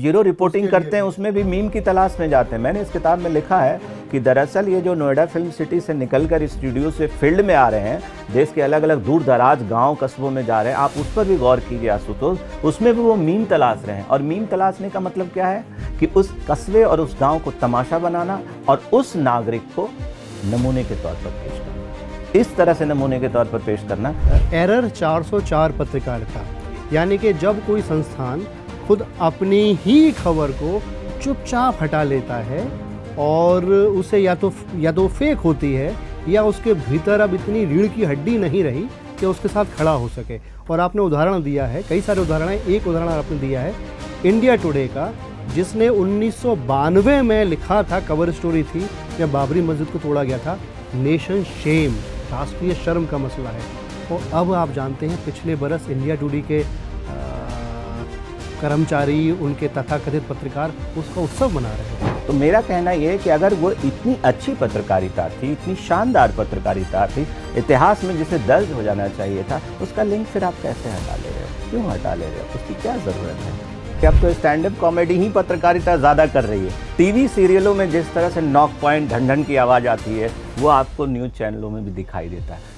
Zero reporting करते हैं उसमें भी मीम की तलाश में जाते हैं। मैंने इस किताब में लिखा है कि दरअसल ये जो नोएडा फिल्म सिटी से निकलकर स्टूडियो से फील्ड में आ रहे हैं, देश के अलग अलग दूर दराज गांव कस्बों में जा रहे हैं, आप उस पर भी गौर कीजिए आशुतोष, उसमें भी वो मीम तलाश रहे हैं। और मीम तलाशने का मतलब क्या है कि उस कस्बे और उस गाँव को तमाशा बनाना और उस नागरिक को नमूने के तौर पर पेश करना, इस तरह से नमूने के तौर पर पेश करना। एरर 404 पत्रकारिता, यानी कि जब कोई संस्थान खुद अपनी ही खबर को चुपचाप हटा लेता है और उसे या तो फेक होती है या उसके भीतर अब इतनी रीढ़ की हड्डी नहीं रही कि उसके साथ खड़ा हो सके। और आपने उदाहरण दिया है, कई सारे उदाहरण हैं, एक उदाहरण आपने दिया है इंडिया टुडे का, जिसने 1992 में लिखा था, कवर स्टोरी थी जब बाबरी मस्जिद को तोड़ा गया था, नेशन शेम, राष्ट्रीय शर्म का मसला है। और अब आप जानते हैं पिछले बरस इंडिया टुडे के कर्मचारी, उनके तथाकथित पत्रकार उसका उत्सव मना रहे हैं। तो मेरा कहना यह है कि अगर वो इतनी अच्छी पत्रकारिता थी, इतनी शानदार पत्रकारिता थी, इतिहास में जिसे दर्ज हो जाना चाहिए था, उसका लिंक फिर आप कैसे हटा ले रहे हो? क्यों हटा ले रहे हो? उसकी क्या ज़रूरत है? कि अब तो स्टैंड अप कॉमेडी ही पत्रकारिता ज़्यादा कर रही है। टीवी सीरियलों में जिस तरह से नॉक पॉइंट ढन की आवाज़ आती है, वो आपको न्यूज़ चैनलों में भी दिखाई देता है।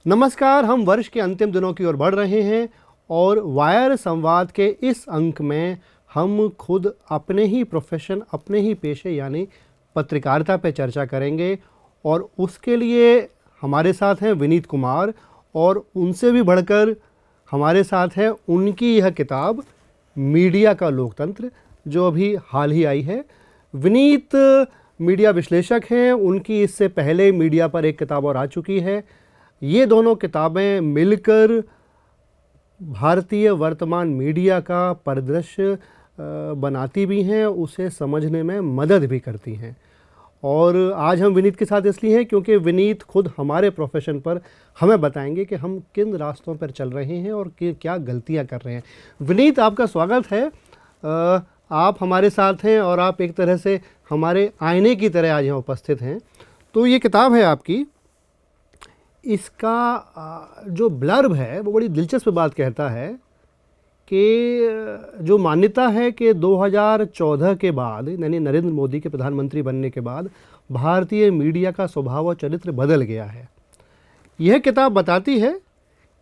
नमस्कार, हम वर्ष के अंतिम दिनों की ओर बढ़ रहे हैं और वायर संवाद के इस अंक में हम खुद अपने ही प्रोफेशन, अपने ही पेशे यानी पत्रकारिता पे चर्चा करेंगे। और उसके लिए हमारे साथ हैं विनीत कुमार, और उनसे भी बढ़कर हमारे साथ है उनकी यह किताब मीडिया का लोकतंत्र, जो अभी हाल ही आई है। विनीत मीडिया विश्लेषक हैं, उनकी इससे पहले मीडिया पर एक किताब और आ चुकी है। ये दोनों किताबें मिलकर भारतीय वर्तमान मीडिया का परिदृश्य बनाती भी हैं, उसे समझने में मदद भी करती हैं। और आज हम विनीत के साथ इसलिए हैं क्योंकि विनीत खुद हमारे प्रोफेशन पर हमें बताएंगे कि हम किन रास्तों पर चल रहे हैं और क्या गलतियां कर रहे हैं। विनीत, आपका स्वागत है। आप हमारे साथ हैं और आप एक तरह से हमारे आईने की तरह आज यहाँ उपस्थित हैं। तो ये किताब है आपकी, इसका जो ब्लर्ब है वो बड़ी दिलचस्प बात कहता है कि जो मान्यता है कि 2014 के बाद, यानी नरेंद्र मोदी के प्रधानमंत्री बनने के बाद, भारतीय मीडिया का स्वभाव और चरित्र बदल गया है। यह किताब बताती है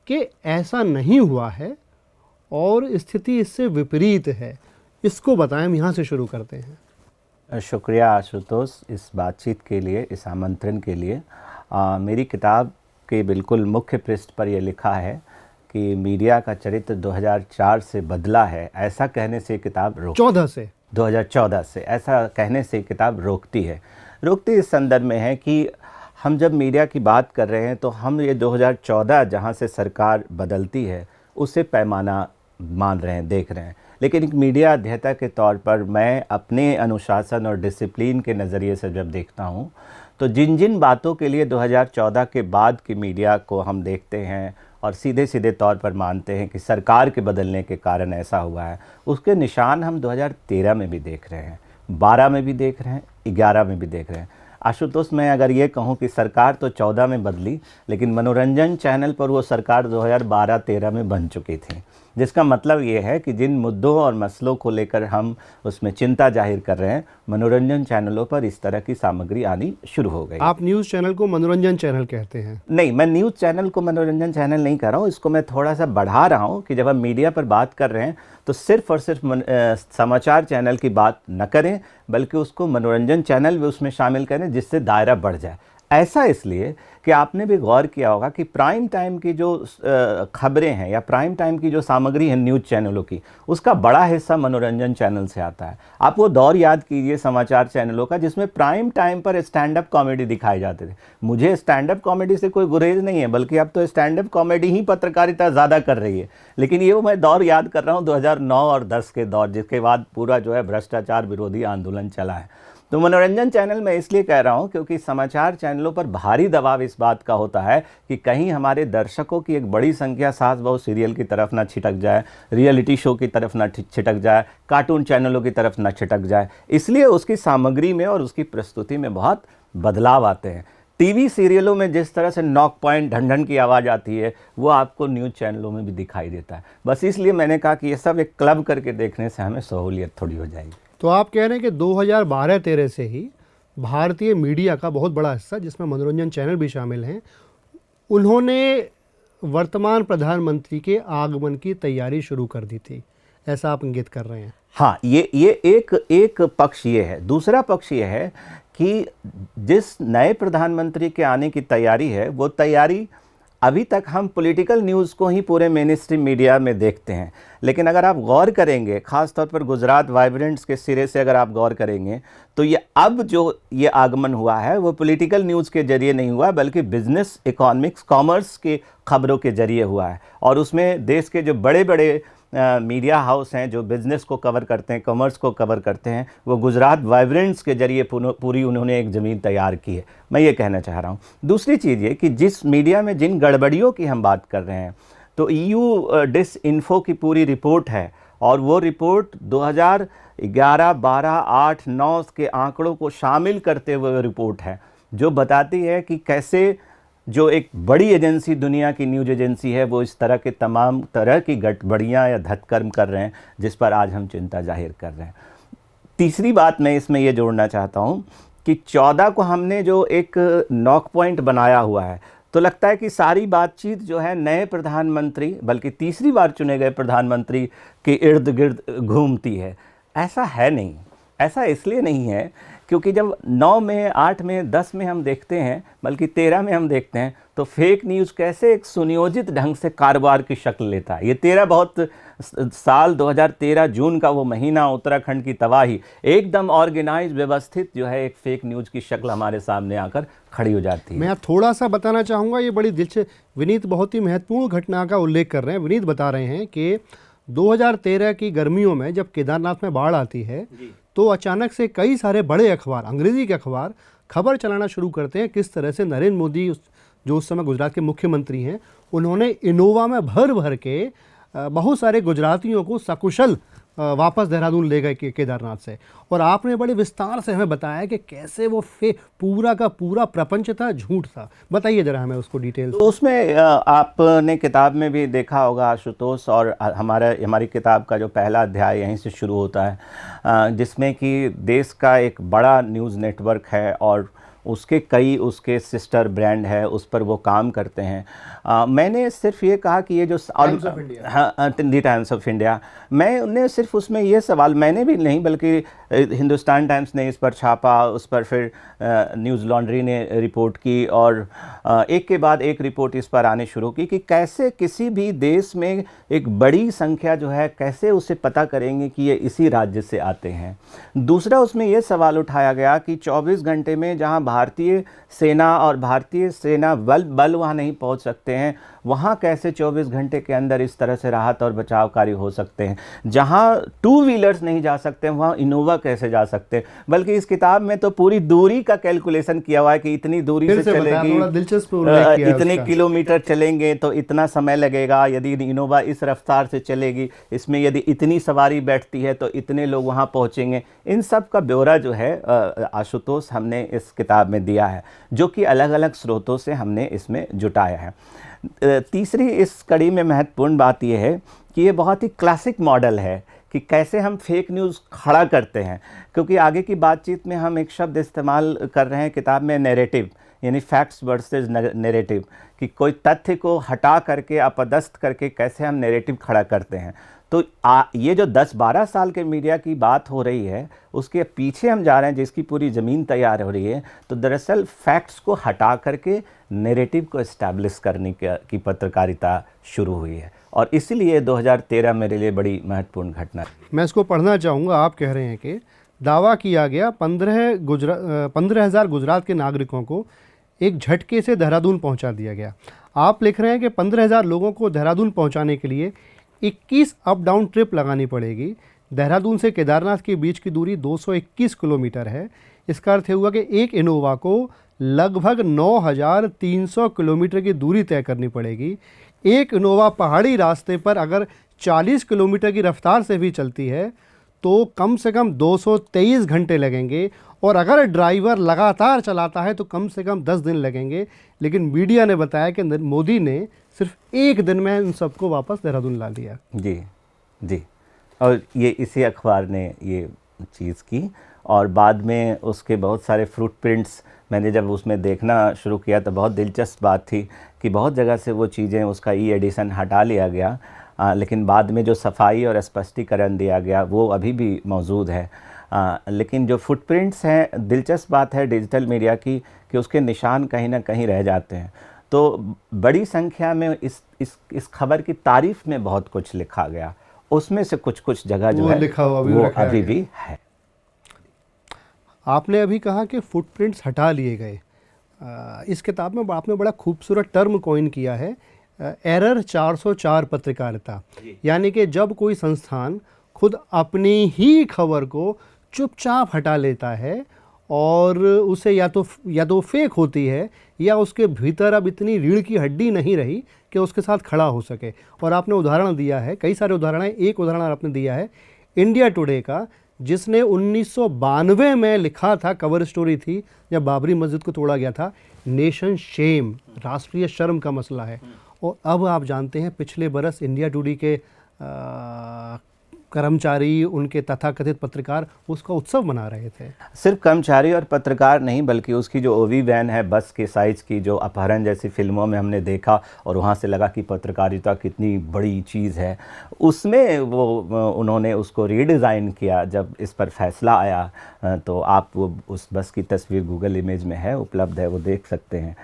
कि ऐसा नहीं हुआ है और स्थिति इससे विपरीत है। इसको बताएं, हम यहाँ से शुरू करते हैं। शुक्रिया आशुतोष इस बातचीत के लिए, इस आमंत्रण के लिए। मेरी किताब के बिल्कुल मुख्य पृष्ठ पर यह लिखा है कि मीडिया का चरित्र 2004 से बदला है। ऐसा कहने से किताब 2014 से ऐसा कहने से किताब रोकती इस संदर्भ में है कि हम जब मीडिया की बात कर रहे हैं तो हम ये 2014 जहाँ से सरकार बदलती है उसे पैमाना मान रहे हैं, देख रहे हैं। लेकिन एक मीडिया अध्येता के तौर पर मैं अपने अनुशासन और डिसिप्लिन के नज़रिए से जब देखता हूँ तो जिन जिन बातों के लिए 2014 के बाद की मीडिया को हम देखते हैं और सीधे सीधे तौर पर मानते हैं कि सरकार के बदलने के कारण ऐसा हुआ है, उसके निशान हम 2013 में भी देख रहे हैं, 12 में भी देख रहे हैं, 11 में भी देख रहे हैं। आशुतोष, मैं अगर ये कहूँ कि सरकार तो 14 में बदली, लेकिन मनोरंजन चैनल पर वो सरकार 2012-13 में बन चुकी थी, जिसका मतलब ये है कि जिन मुद्दों और मसलों को लेकर हम उसमें चिंता जाहिर कर रहे हैं, मनोरंजन चैनलों पर इस तरह की सामग्री आनी शुरू हो गई। आप न्यूज़ चैनल को मनोरंजन चैनल कहते हैं? नहीं, मैं न्यूज़ चैनल को मनोरंजन चैनल नहीं कह रहा हूँ, इसको मैं थोड़ा सा बढ़ा रहा हूँ कि जब हम मीडिया पर बात कर रहे हैं तो सिर्फ और सिर्फ समाचार चैनल की बात न करें, बल्कि उसको मनोरंजन चैनल भी उसमें शामिल करें, जिससे दायरा बढ़ जाए। ऐसा इसलिए कि आपने भी गौर किया होगा कि प्राइम टाइम की जो खबरें हैं या प्राइम टाइम की जो सामग्री है न्यूज़ चैनलों की, उसका बड़ा हिस्सा मनोरंजन चैनल से आता है। आप वो दौर याद कीजिए समाचार चैनलों का जिसमें प्राइम टाइम पर स्टैंड अप कॉमेडी दिखाए जाते थे। मुझे स्टैंड अप कॉमेडी से कोई गुरेज नहीं है, बल्कि अब तो स्टैंड अप कॉमेडी ही पत्रकारिता ज़्यादा कर रही है। लेकिन ये मैं दौर याद कर रहा हूँ 2009 और 10 के दौर, जिसके बाद पूरा जो है भ्रष्टाचार विरोधी आंदोलन चला है। तो मनोरंजन चैनल मैं इसलिए कह रहा हूं क्योंकि समाचार चैनलों पर भारी दबाव इस बात का होता है कि कहीं हमारे दर्शकों की एक बड़ी संख्या सास बहू सीरियल की तरफ ना छिटक जाए, रियलिटी शो की तरफ ना छिटक जाए, कार्टून चैनलों की तरफ ना छिटक जाए। इसलिए उसकी सामग्री में और उसकी प्रस्तुति में बहुत बदलाव आते हैं। टीवी सीरियलों में जिस तरह से नॉक पॉइंट ढन की आवाज़ आती है वो आपको न्यूज़ चैनलों में भी दिखाई देता है। बस इसलिए मैंने कहा कि ये सब एक क्लब करके देखने से हमें सहूलियत थोड़ी हो जाएगी। तो आप कह रहे हैं कि 2012-13 से ही भारतीय मीडिया का बहुत बड़ा हिस्सा, जिसमें मनोरंजन चैनल भी शामिल हैं, उन्होंने वर्तमान प्रधानमंत्री के आगमन की तैयारी शुरू कर दी थी, ऐसा आप इंगित कर रहे हैं? हाँ, ये एक पक्ष ये है। दूसरा पक्ष ये है कि जिस नए प्रधानमंत्री के आने की तैयारी है वो तैयारी अभी तक हम पॉलिटिकल न्यूज़ को ही पूरे मेन स्ट्रीम मीडिया में देखते हैं, लेकिन अगर आप गौर करेंगे, ख़ास तौर पर गुजरात वाइब्रेंट्स के सिरे से अगर आप गौर करेंगे, तो ये अब जो ये आगमन हुआ है वो पॉलिटिकल न्यूज़ के जरिए नहीं हुआ, बल्कि बिजनेस, इकोनॉमिक्स, कॉमर्स के खबरों के जरिए हुआ है। और उसमें देश के जो बड़े बड़े मीडिया हाउस हैं जो बिज़नेस को कवर करते हैं, कॉमर्स को कवर करते हैं, वो गुजरात वाइब्रेंट्स के जरिए पूरी उन्होंने एक ज़मीन तैयार की है। मैं ये कहना चाह रहा हूँ। दूसरी चीज़ ये कि जिस मीडिया में जिन गड़बड़ियों की हम बात कर रहे हैं, तो EU डिसइन्फो की पूरी रिपोर्ट है, और वो रिपोर्ट 2011, 12, 8, 9 के आंकड़ों को शामिल करते हुए रिपोर्ट है, जो बताती है कि कैसे जो एक बड़ी एजेंसी, दुनिया की न्यूज़ एजेंसी है, वो इस तरह के तमाम तरह की गड़बड़ियाँ या धतकर्म कर रहे हैं, जिस पर आज हम चिंता जाहिर कर रहे हैं। तीसरी बात मैं इसमें ये जोड़ना चाहता हूँ कि 14 को हमने जो एक नॉक पॉइंट बनाया हुआ है, तो लगता है कि सारी बातचीत जो है नए प्रधानमंत्री, बल्कि तीसरी बार चुने गए प्रधानमंत्री के इर्द गिर्द घूमती है। ऐसा है नहीं। ऐसा इसलिए नहीं है क्योंकि जब 9 में, 8 में, 10 में हम देखते हैं, बल्कि 13 में हम देखते हैं, तो फेक न्यूज़ कैसे एक सुनियोजित ढंग से कारोबार की शक्ल लेता है। ये 13 बहुत साल 2013 जून का वो महीना, उत्तराखंड की तबाही, एकदम ऑर्गेनाइज, व्यवस्थित जो है एक फेक न्यूज़ की शक्ल हमारे सामने आकर खड़ी हो जाती है। मैं थोड़ा सा बताना चाहूँगा, ये बड़ी दिलचस्प, विनीत बहुत ही महत्वपूर्ण घटना का उल्लेख कर रहे हैं। विनीत बता रहे हैं कि 2013 की गर्मियों में जब केदारनाथ में बाढ़ आती है, तो अचानक से कई सारे बड़े अखबार, अंग्रेजी के अखबार, खबर चलाना शुरू करते हैं किस तरह से नरेंद्र मोदी, जो उस समय गुजरात के मुख्यमंत्री हैं, उन्होंने इनोवा में भर भर के बहुत सारे गुजरातियों को सकुशल वापस देहरादून ले गए केदारनाथ से। और आपने बड़े विस्तार से हमें बताया कि कैसे वो पूरा का पूरा प्रपंच था, झूठ था। बताइए जरा हमें उसको डिटेल। तो उसमें आपने किताब में भी देखा होगा आशुतोष, और हमारी किताब का जो पहला अध्याय यहीं से शुरू होता है, जिसमें कि देश का एक बड़ा न्यूज़ नेटवर्क है और उसके सिस्टर ब्रांड है, उस पर वो काम करते हैं। मैंने सिर्फ ये कहा कि ये जो द टाइम्स ऑफ इंडिया, मैंने सिर्फ उसमें ये सवाल, मैंने भी नहीं बल्कि हिंदुस्तान टाइम्स ने इस पर छापा, उस पर फिर न्यूज़ लॉन्ड्री ने रिपोर्ट की, और एक के बाद एक रिपोर्ट इस पर आने शुरू की कि कैसे किसी भी देश में एक बड़ी संख्या जो है, कैसे उसे पता करेंगे कि ये इसी राज्य से आते हैं। दूसरा, उसमें ये सवाल उठाया गया कि 24 घंटे में जहां भारतीय सेना और भारतीय सेना बल वहां नहीं पहुंच सकते हैं, वहां कैसे 24 घंटे के अंदर इस तरह से राहत और बचाव कार्य हो सकते हैं। जहां 2 व्हीलर्स नहीं जा सकते वहां इनोवा कैसे जा सकते हैं। बल्कि इस किताब में तो पूरी दूरी का कैलकुलेशन किया हुआ है कि इतनी दूरी से चलेगी, इतने किलोमीटर चलेंगे तो इतना समय लगेगा, यदि इनोवा इस रफ्तार से चलेगी, इसमें यदि इतनी सवारी बैठती है तो इतने लोग वहां पहुंचेंगे। इन सब का ब्यौरा जो है आशुतोष हमने इस किताब में दिया है, जो कि अलग अलग स्रोतों से हमने इसमें जुटाया है। तीसरी इस कड़ी में महत्वपूर्ण बात यह है कि ये बहुत ही क्लासिक मॉडल है कि कैसे हम फेक न्यूज़ खड़ा करते हैं, क्योंकि आगे की बातचीत में हम एक शब्द इस्तेमाल कर रहे हैं किताब में, नैरेटिव, यानी फैक्ट्स वर्सेस नैरेटिव, कि कोई तथ्य को हटा करके, अपदस्थ करके कैसे हम नैरेटिव खड़ा करते हैं। तो ये जो 10-12 साल के मीडिया की बात हो रही है, उसके पीछे हम जा रहे हैं, जिसकी पूरी ज़मीन तैयार हो रही है। तो दरअसल फैक्ट्स को हटा करके नैरेटिव को इस्टेब्लिश करने की पत्रकारिता शुरू हुई है, और इसीलिए 2013 मेरे लिए बड़ी महत्वपूर्ण घटना है। मैं इसको पढ़ना चाहूँगा। आप कह रहे हैं कि दावा किया गया 15,000 गुजरात के नागरिकों को एक झटके से देहरादून पहुंचा दिया गया। आप लिख रहे हैं कि 15,000 लोगों को देहरादून पहुंचाने के लिए 21 अप डाउन ट्रिप लगानी पड़ेगी। देहरादून से केदारनाथ के बीच की दूरी 221 किलोमीटर है। इसका अर्थ हुआ कि एक इनोवा को लगभग 9,300 किलोमीटर की दूरी तय करनी पड़ेगी। एक इनोवा पहाड़ी रास्ते पर अगर 40 किलोमीटर की रफ्तार से भी चलती है तो कम से कम 223 घंटे लगेंगे, और अगर ड्राइवर लगातार चलाता है तो कम से कम 10 दिन लगेंगे। लेकिन मीडिया ने बताया कि मोदी ने सिर्फ एक दिन में उन सबको वापस देहरादून ला लिया। जी जी, और ये इसी अखबार ने ये चीज़ की, और बाद में उसके बहुत सारे फ्रूट प्रिंट्स मैंने जब उसमें देखना शुरू किया तो बहुत दिलचस्प बात थी कि बहुत जगह से वो चीज़ें, उसका ई एडिशन हटा लिया गया, लेकिन बाद में जो सफाई और स्पष्टीकरण दिया गया वो अभी भी मौजूद है। लेकिन जो फुटप्रिंट्स हैं, दिलचस्प बात है डिजिटल मीडिया की कि उसके निशान कहीं ना कहीं रह जाते हैं। तो बड़ी संख्या में इस खबर की तारीफ में बहुत कुछ लिखा गया, उसमें से कुछ जगह जो है लिखा हुआ वो अभी भी है। आपने अभी कहा कि फुटप्रिंट्स हटा लिए गए। इस किताब में आपने बड़ा खूबसूरत टर्म कॉइन किया है, एरर 404 पत्रकारिता। यानी कि जब कोई संस्थान खुद अपनी ही खबर को चुपचाप हटा लेता है और उसे या तो फेक होती है या उसके भीतर अब इतनी रीढ़ की हड्डी नहीं रही कि उसके साथ खड़ा हो सके। और आपने उदाहरण दिया है, कई सारे उदाहरण हैं, एक उदाहरण आपने दिया है इंडिया टुडे का, जिसने 1992 में लिखा था, कवर स्टोरी थी जब बाबरी मस्जिद को तोड़ा गया था, नेशन शेम, राष्ट्रीय शर्म का मसला है। और अब आप जानते हैं पिछले बरस इंडिया टुडे के कर्मचारी, उनके तथाकथित पत्रकार उसका उत्सव मना रहे थे। सिर्फ कर्मचारी और पत्रकार नहीं, बल्कि उसकी जो ओवी वैन है, बस के साइज़ की, जो अपहरण जैसी फिल्मों में हमने देखा और वहाँ से लगा कि पत्रकारिता कितनी बड़ी चीज़ है, उसमें उन्होंने उसको रीडिज़ाइन किया। जब इस पर फैसला आया तो आप वो उस बस की तस्वीर गूगल इमेज में है, उपलब्ध है, वो देख सकते हैं।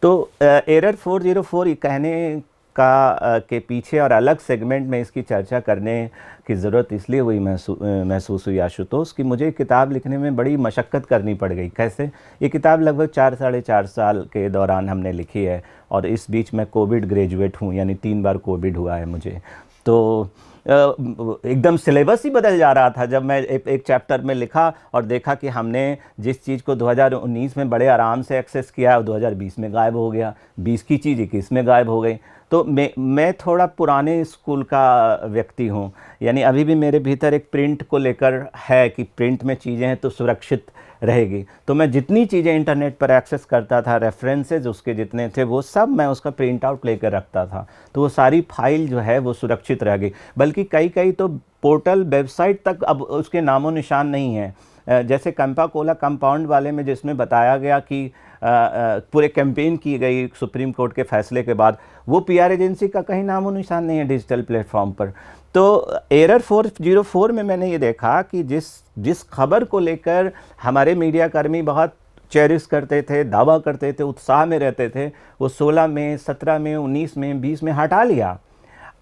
तो एरर 404 कहने के पीछे और अलग सेगमेंट में इसकी चर्चा करने की ज़रूरत इसलिए हुई महसूस हुई आशुतोष कि मुझे किताब लिखने में बड़ी मशक्क़त करनी पड़ गई। कैसे? ये किताब लगभग 4-4.5 साल के दौरान हमने लिखी है, और इस बीच मैं कोविड ग्रेजुएट हूँ, यानी 3 बार कोविड हुआ है मुझे। तो एकदम सिलेबस ही बदल जा रहा था जब मैं एक चैप्टर में लिखा और देखा कि हमने जिस चीज़ को 2019 में बड़े आराम से एक्सेस किया, 2020 में गायब हो गया, 20 की चीज़ 21 में गायब हो गई। तो मैं थोड़ा पुराने स्कूल का व्यक्ति हूँ, यानी अभी भी मेरे भीतर एक प्रिंट को लेकर है कि प्रिंट में चीज़ें हैं तो सुरक्षित रहेगी। तो मैं जितनी चीज़ें इंटरनेट पर एक्सेस करता था, रेफरेंसेज उसके जितने थे, वो सब मैं उसका प्रिंट आउट लेकर रखता था, तो वो सारी फाइल जो है वो सुरक्षित रह गई। बल्कि कई तो पोर्टल, वेबसाइट तक अब उसके नामो निशान नहीं है। जैसे कैंपा कोला कंपाउंड वाले में, जिसमें बताया गया कि पूरे कैंपेन की गई सुप्रीम कोर्ट के फैसले के बाद, वो पीआर एजेंसी का कहीं नामो निशान नहीं है डिजिटल प्लेटफॉर्म पर। तो एरर 404 में मैंने ये देखा कि जिस खबर को लेकर हमारे मीडिया कर्मी बहुत चेरिश करते थे, दावा करते थे, उत्साह में रहते थे, वो 16 में, 17 में, 19 में, 20 में हटा लिया।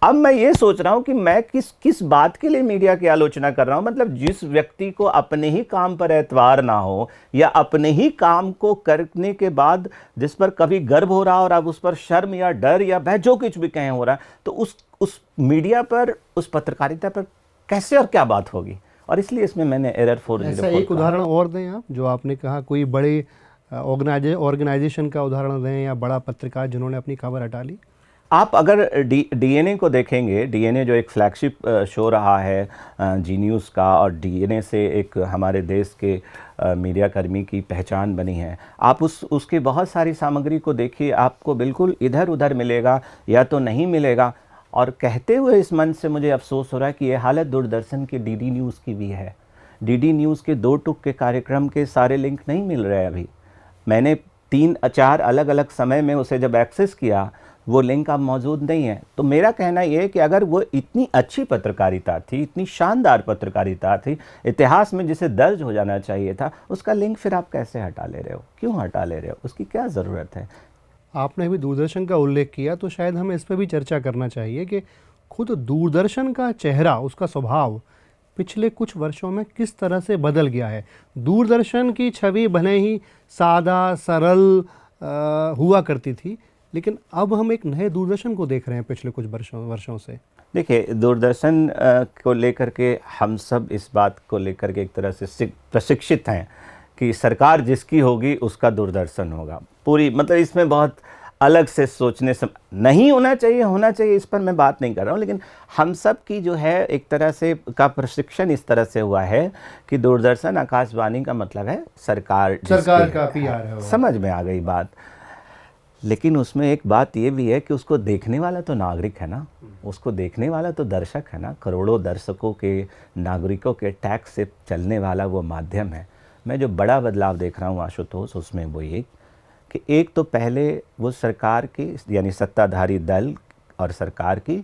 अब मैं ये सोच रहा हूँ कि मैं किस बात के लिए मीडिया की आलोचना कर रहा हूँ। मतलब जिस व्यक्ति को अपने ही काम पर एतबार ना हो, या अपने ही काम को करने के बाद जिस पर कभी गर्व हो रहा और अब उस पर शर्म या डर या भय जो कुछ भी कहें हो रहा है, तो उस मीडिया पर, उस पत्रकारिता पर कैसे और क्या बात होगी। और इसलिए इसमें मैंने एरर 404 ऐसा एक उदाहरण और दें आप, जो आपने कहा कोई बड़े ऑर्गेनाइजेशन का उदाहरण दें, या बड़ा पत्रकार जिन्होंने अपनी खबर हटा ली। आप अगर डीएनए को देखेंगे, डीएनए जो एक फ्लैगशिप शो रहा है जी न्यूज़ का, और डीएनए से एक हमारे देश के मीडिया कर्मी की पहचान बनी है, आप उसकी बहुत सारी सामग्री को देखिए, आपको बिल्कुल इधर उधर मिलेगा या तो नहीं मिलेगा। और कहते हुए इस मन से मुझे अफसोस हो रहा है कि ये हालत दूरदर्शन के डीडी न्यूज़ की भी है। डीडी न्यूज़ के 2 टुक के कार्यक्रम के सारे लिंक नहीं मिल रहे अभी। मैंने 3-4 अलग अलग समय में उसे जब एक्सेस किया, वो लिंक अब मौजूद नहीं है। तो मेरा कहना ये है कि अगर वो इतनी अच्छी पत्रकारिता थी, इतनी शानदार पत्रकारिता थी, इतिहास में जिसे दर्ज हो जाना चाहिए था, उसका लिंक फिर आप कैसे हटा ले रहे हो? क्यों हटा ले रहे हो? उसकी क्या ज़रूरत है? आपने अभी दूरदर्शन का उल्लेख किया, तो शायद हमें इस पर भी चर्चा करना चाहिए कि खुद दूरदर्शन का चेहरा, उसका स्वभाव पिछले कुछ वर्षों में किस तरह से बदल गया है। दूरदर्शन की छवि भले ही सादा सरल हुआ करती थी, लेकिन अब हम एक नए दूरदर्शन को देख रहे हैं पिछले कुछ वर्षों से। देखिए, दूरदर्शन को लेकर के हम सब इस बात को लेकर के एक तरह से प्रशिक्षित हैं कि सरकार जिसकी होगी उसका दूरदर्शन होगा। पूरी, मतलब इसमें बहुत अलग से सोचने से नहीं होना चाहिए, होना चाहिए, इस पर मैं बात नहीं कर रहा हूँ, लेकिन हम सब की जो है एक तरह से का प्रशिक्षण इस तरह से हुआ है कि दूरदर्शन आकाशवाणी का मतलब है सरकार का PR है वो। समझ में आ गई बात। लेकिन उसमें एक बात ये भी है कि उसको देखने वाला तो नागरिक है ना, उसको देखने वाला तो दर्शक है ना, करोड़ों दर्शकों के, नागरिकों के टैक्स से चलने वाला वो माध्यम है। मैं जो बड़ा बदलाव देख रहा हूँ आशुतोष, उसमें वो ये कि एक तो पहले वो सरकार की यानी सत्ताधारी दल और सरकार की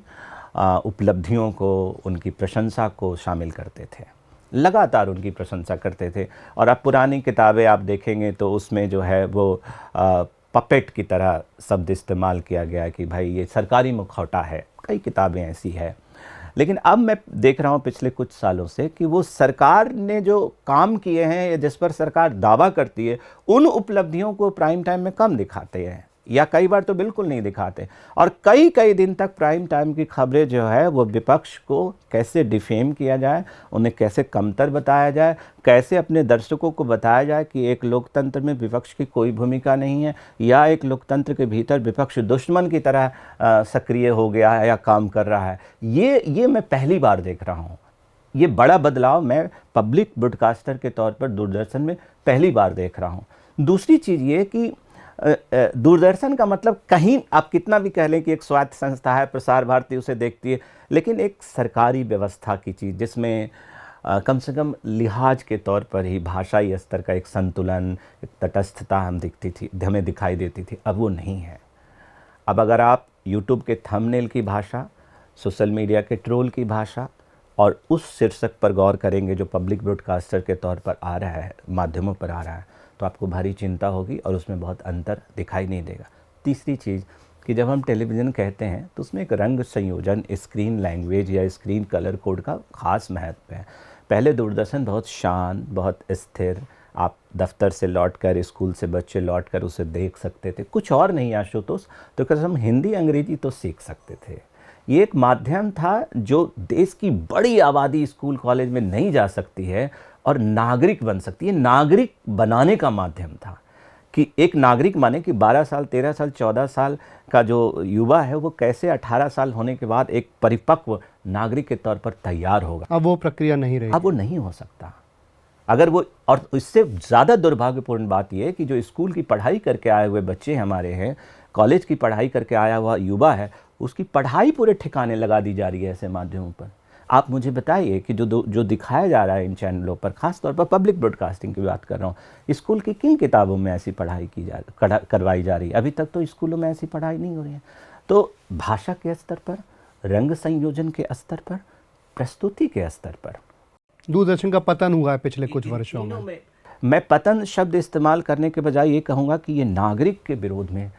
उपलब्धियों को, उनकी प्रशंसा को शामिल करते थे, लगातार उनकी प्रशंसा करते थे। और अब पुरानी किताबें आप देखेंगे तो उसमें जो है वो पपेट की तरह शब्द इस्तेमाल किया गया कि भाई ये सरकारी मुखौटा है, कई किताबें ऐसी है। लेकिन अब मैं देख रहा हूँ पिछले कुछ सालों से कि वो सरकार ने जो काम किए हैं या जिस पर सरकार दावा करती है, उन उपलब्धियों को प्राइम टाइम में कम दिखाते हैं या कई बार तो बिल्कुल नहीं दिखाते। और कई कई दिन तक प्राइम टाइम की खबरें जो है वो विपक्ष को कैसे डिफेम किया जाए, उन्हें कैसे कमतर बताया जाए, कैसे अपने दर्शकों को बताया जाए कि एक लोकतंत्र में विपक्ष की कोई भूमिका नहीं है या एक लोकतंत्र के भीतर विपक्ष दुश्मन की तरह सक्रिय हो गया है या काम कर रहा है। ये मैं पहली बार देख रहा हूँ। ये बड़ा बदलाव मैं पब्लिक ब्रॉडकास्टर के तौर पर दूरदर्शन में पहली बार देख रहा हूँ। दूसरी चीज़ ये कि दूरदर्शन का मतलब कहीं आप कितना भी कह लें कि एक स्वायत्त संस्था है, प्रसार भारती उसे देखती है, लेकिन एक सरकारी व्यवस्था की चीज़ जिसमें कम से कम लिहाज के तौर पर ही भाषाई स्तर का एक संतुलन, एक तटस्थता हमें दिखाई देती थी। अब वो नहीं है। अब अगर आप यूट्यूब के थंबनेल की भाषा, सोशल मीडिया के ट्रोल की भाषा और उस शीर्षक पर गौर करेंगे जो पब्लिक ब्रॉडकास्टर के तौर पर आ रहा है, माध्यमों पर आ रहा है, तो आपको भारी चिंता होगी और उसमें बहुत अंतर दिखाई नहीं देगा। तीसरी चीज़ कि जब हम टेलीविज़न कहते हैं तो उसमें एक रंग संयोजन, स्क्रीन लैंग्वेज या स्क्रीन कलर कोड का ख़ास महत्व है। पहले दूरदर्शन बहुत शांत, बहुत स्थिर, आप दफ्तर से लौटकर, स्कूल से बच्चे लौटकर उसे देख सकते थे, कुछ और नहीं आशुतोष, तो कैसे हम हिंदी अंग्रेजी तो सीख सकते थे। ये एक माध्यम था जो देश की बड़ी आबादी स्कूल कॉलेज में नहीं जा सकती है और नागरिक बन सकती है। नागरिक बनाने का माध्यम था कि एक नागरिक माने कि 12 साल, 13 साल, 14 साल का जो युवा है वो कैसे 18 साल होने के बाद एक परिपक्व नागरिक के तौर पर तैयार होगा। अब वो प्रक्रिया नहीं रही। अब वो नहीं हो सकता। अगर वो, और इससे ज़्यादा दुर्भाग्यपूर्ण बात यह है कि जो स्कूल की पढ़ाई करके आए हुए बच्चे हमारे हैं, कॉलेज की पढ़ाई करके आया हुआ युवा है, उसकी पढ़ाई पूरे ठिकाने लगा दी जा रही है ऐसे माध्यमों पर। आप मुझे बताइए कि जो दिखाया जा रहा है इन चैनलों पर, ख़ास तौर पर पब्लिक ब्रॉडकास्टिंग की बात कर रहा हूँ, स्कूल की किन किताबों में ऐसी पढ़ाई करवाई जा रही है? अभी तक तो स्कूलों में ऐसी पढ़ाई नहीं हो रही है। तो भाषा के स्तर पर, रंग संयोजन के स्तर पर, प्रस्तुति के स्तर पर दूरदर्शन का पतन हुआ है पिछले कुछ वर्षों में। मैं पतन शब्द इस्तेमाल करने के बजाय ये कहूँगा कि ये नागरिक के विरोध में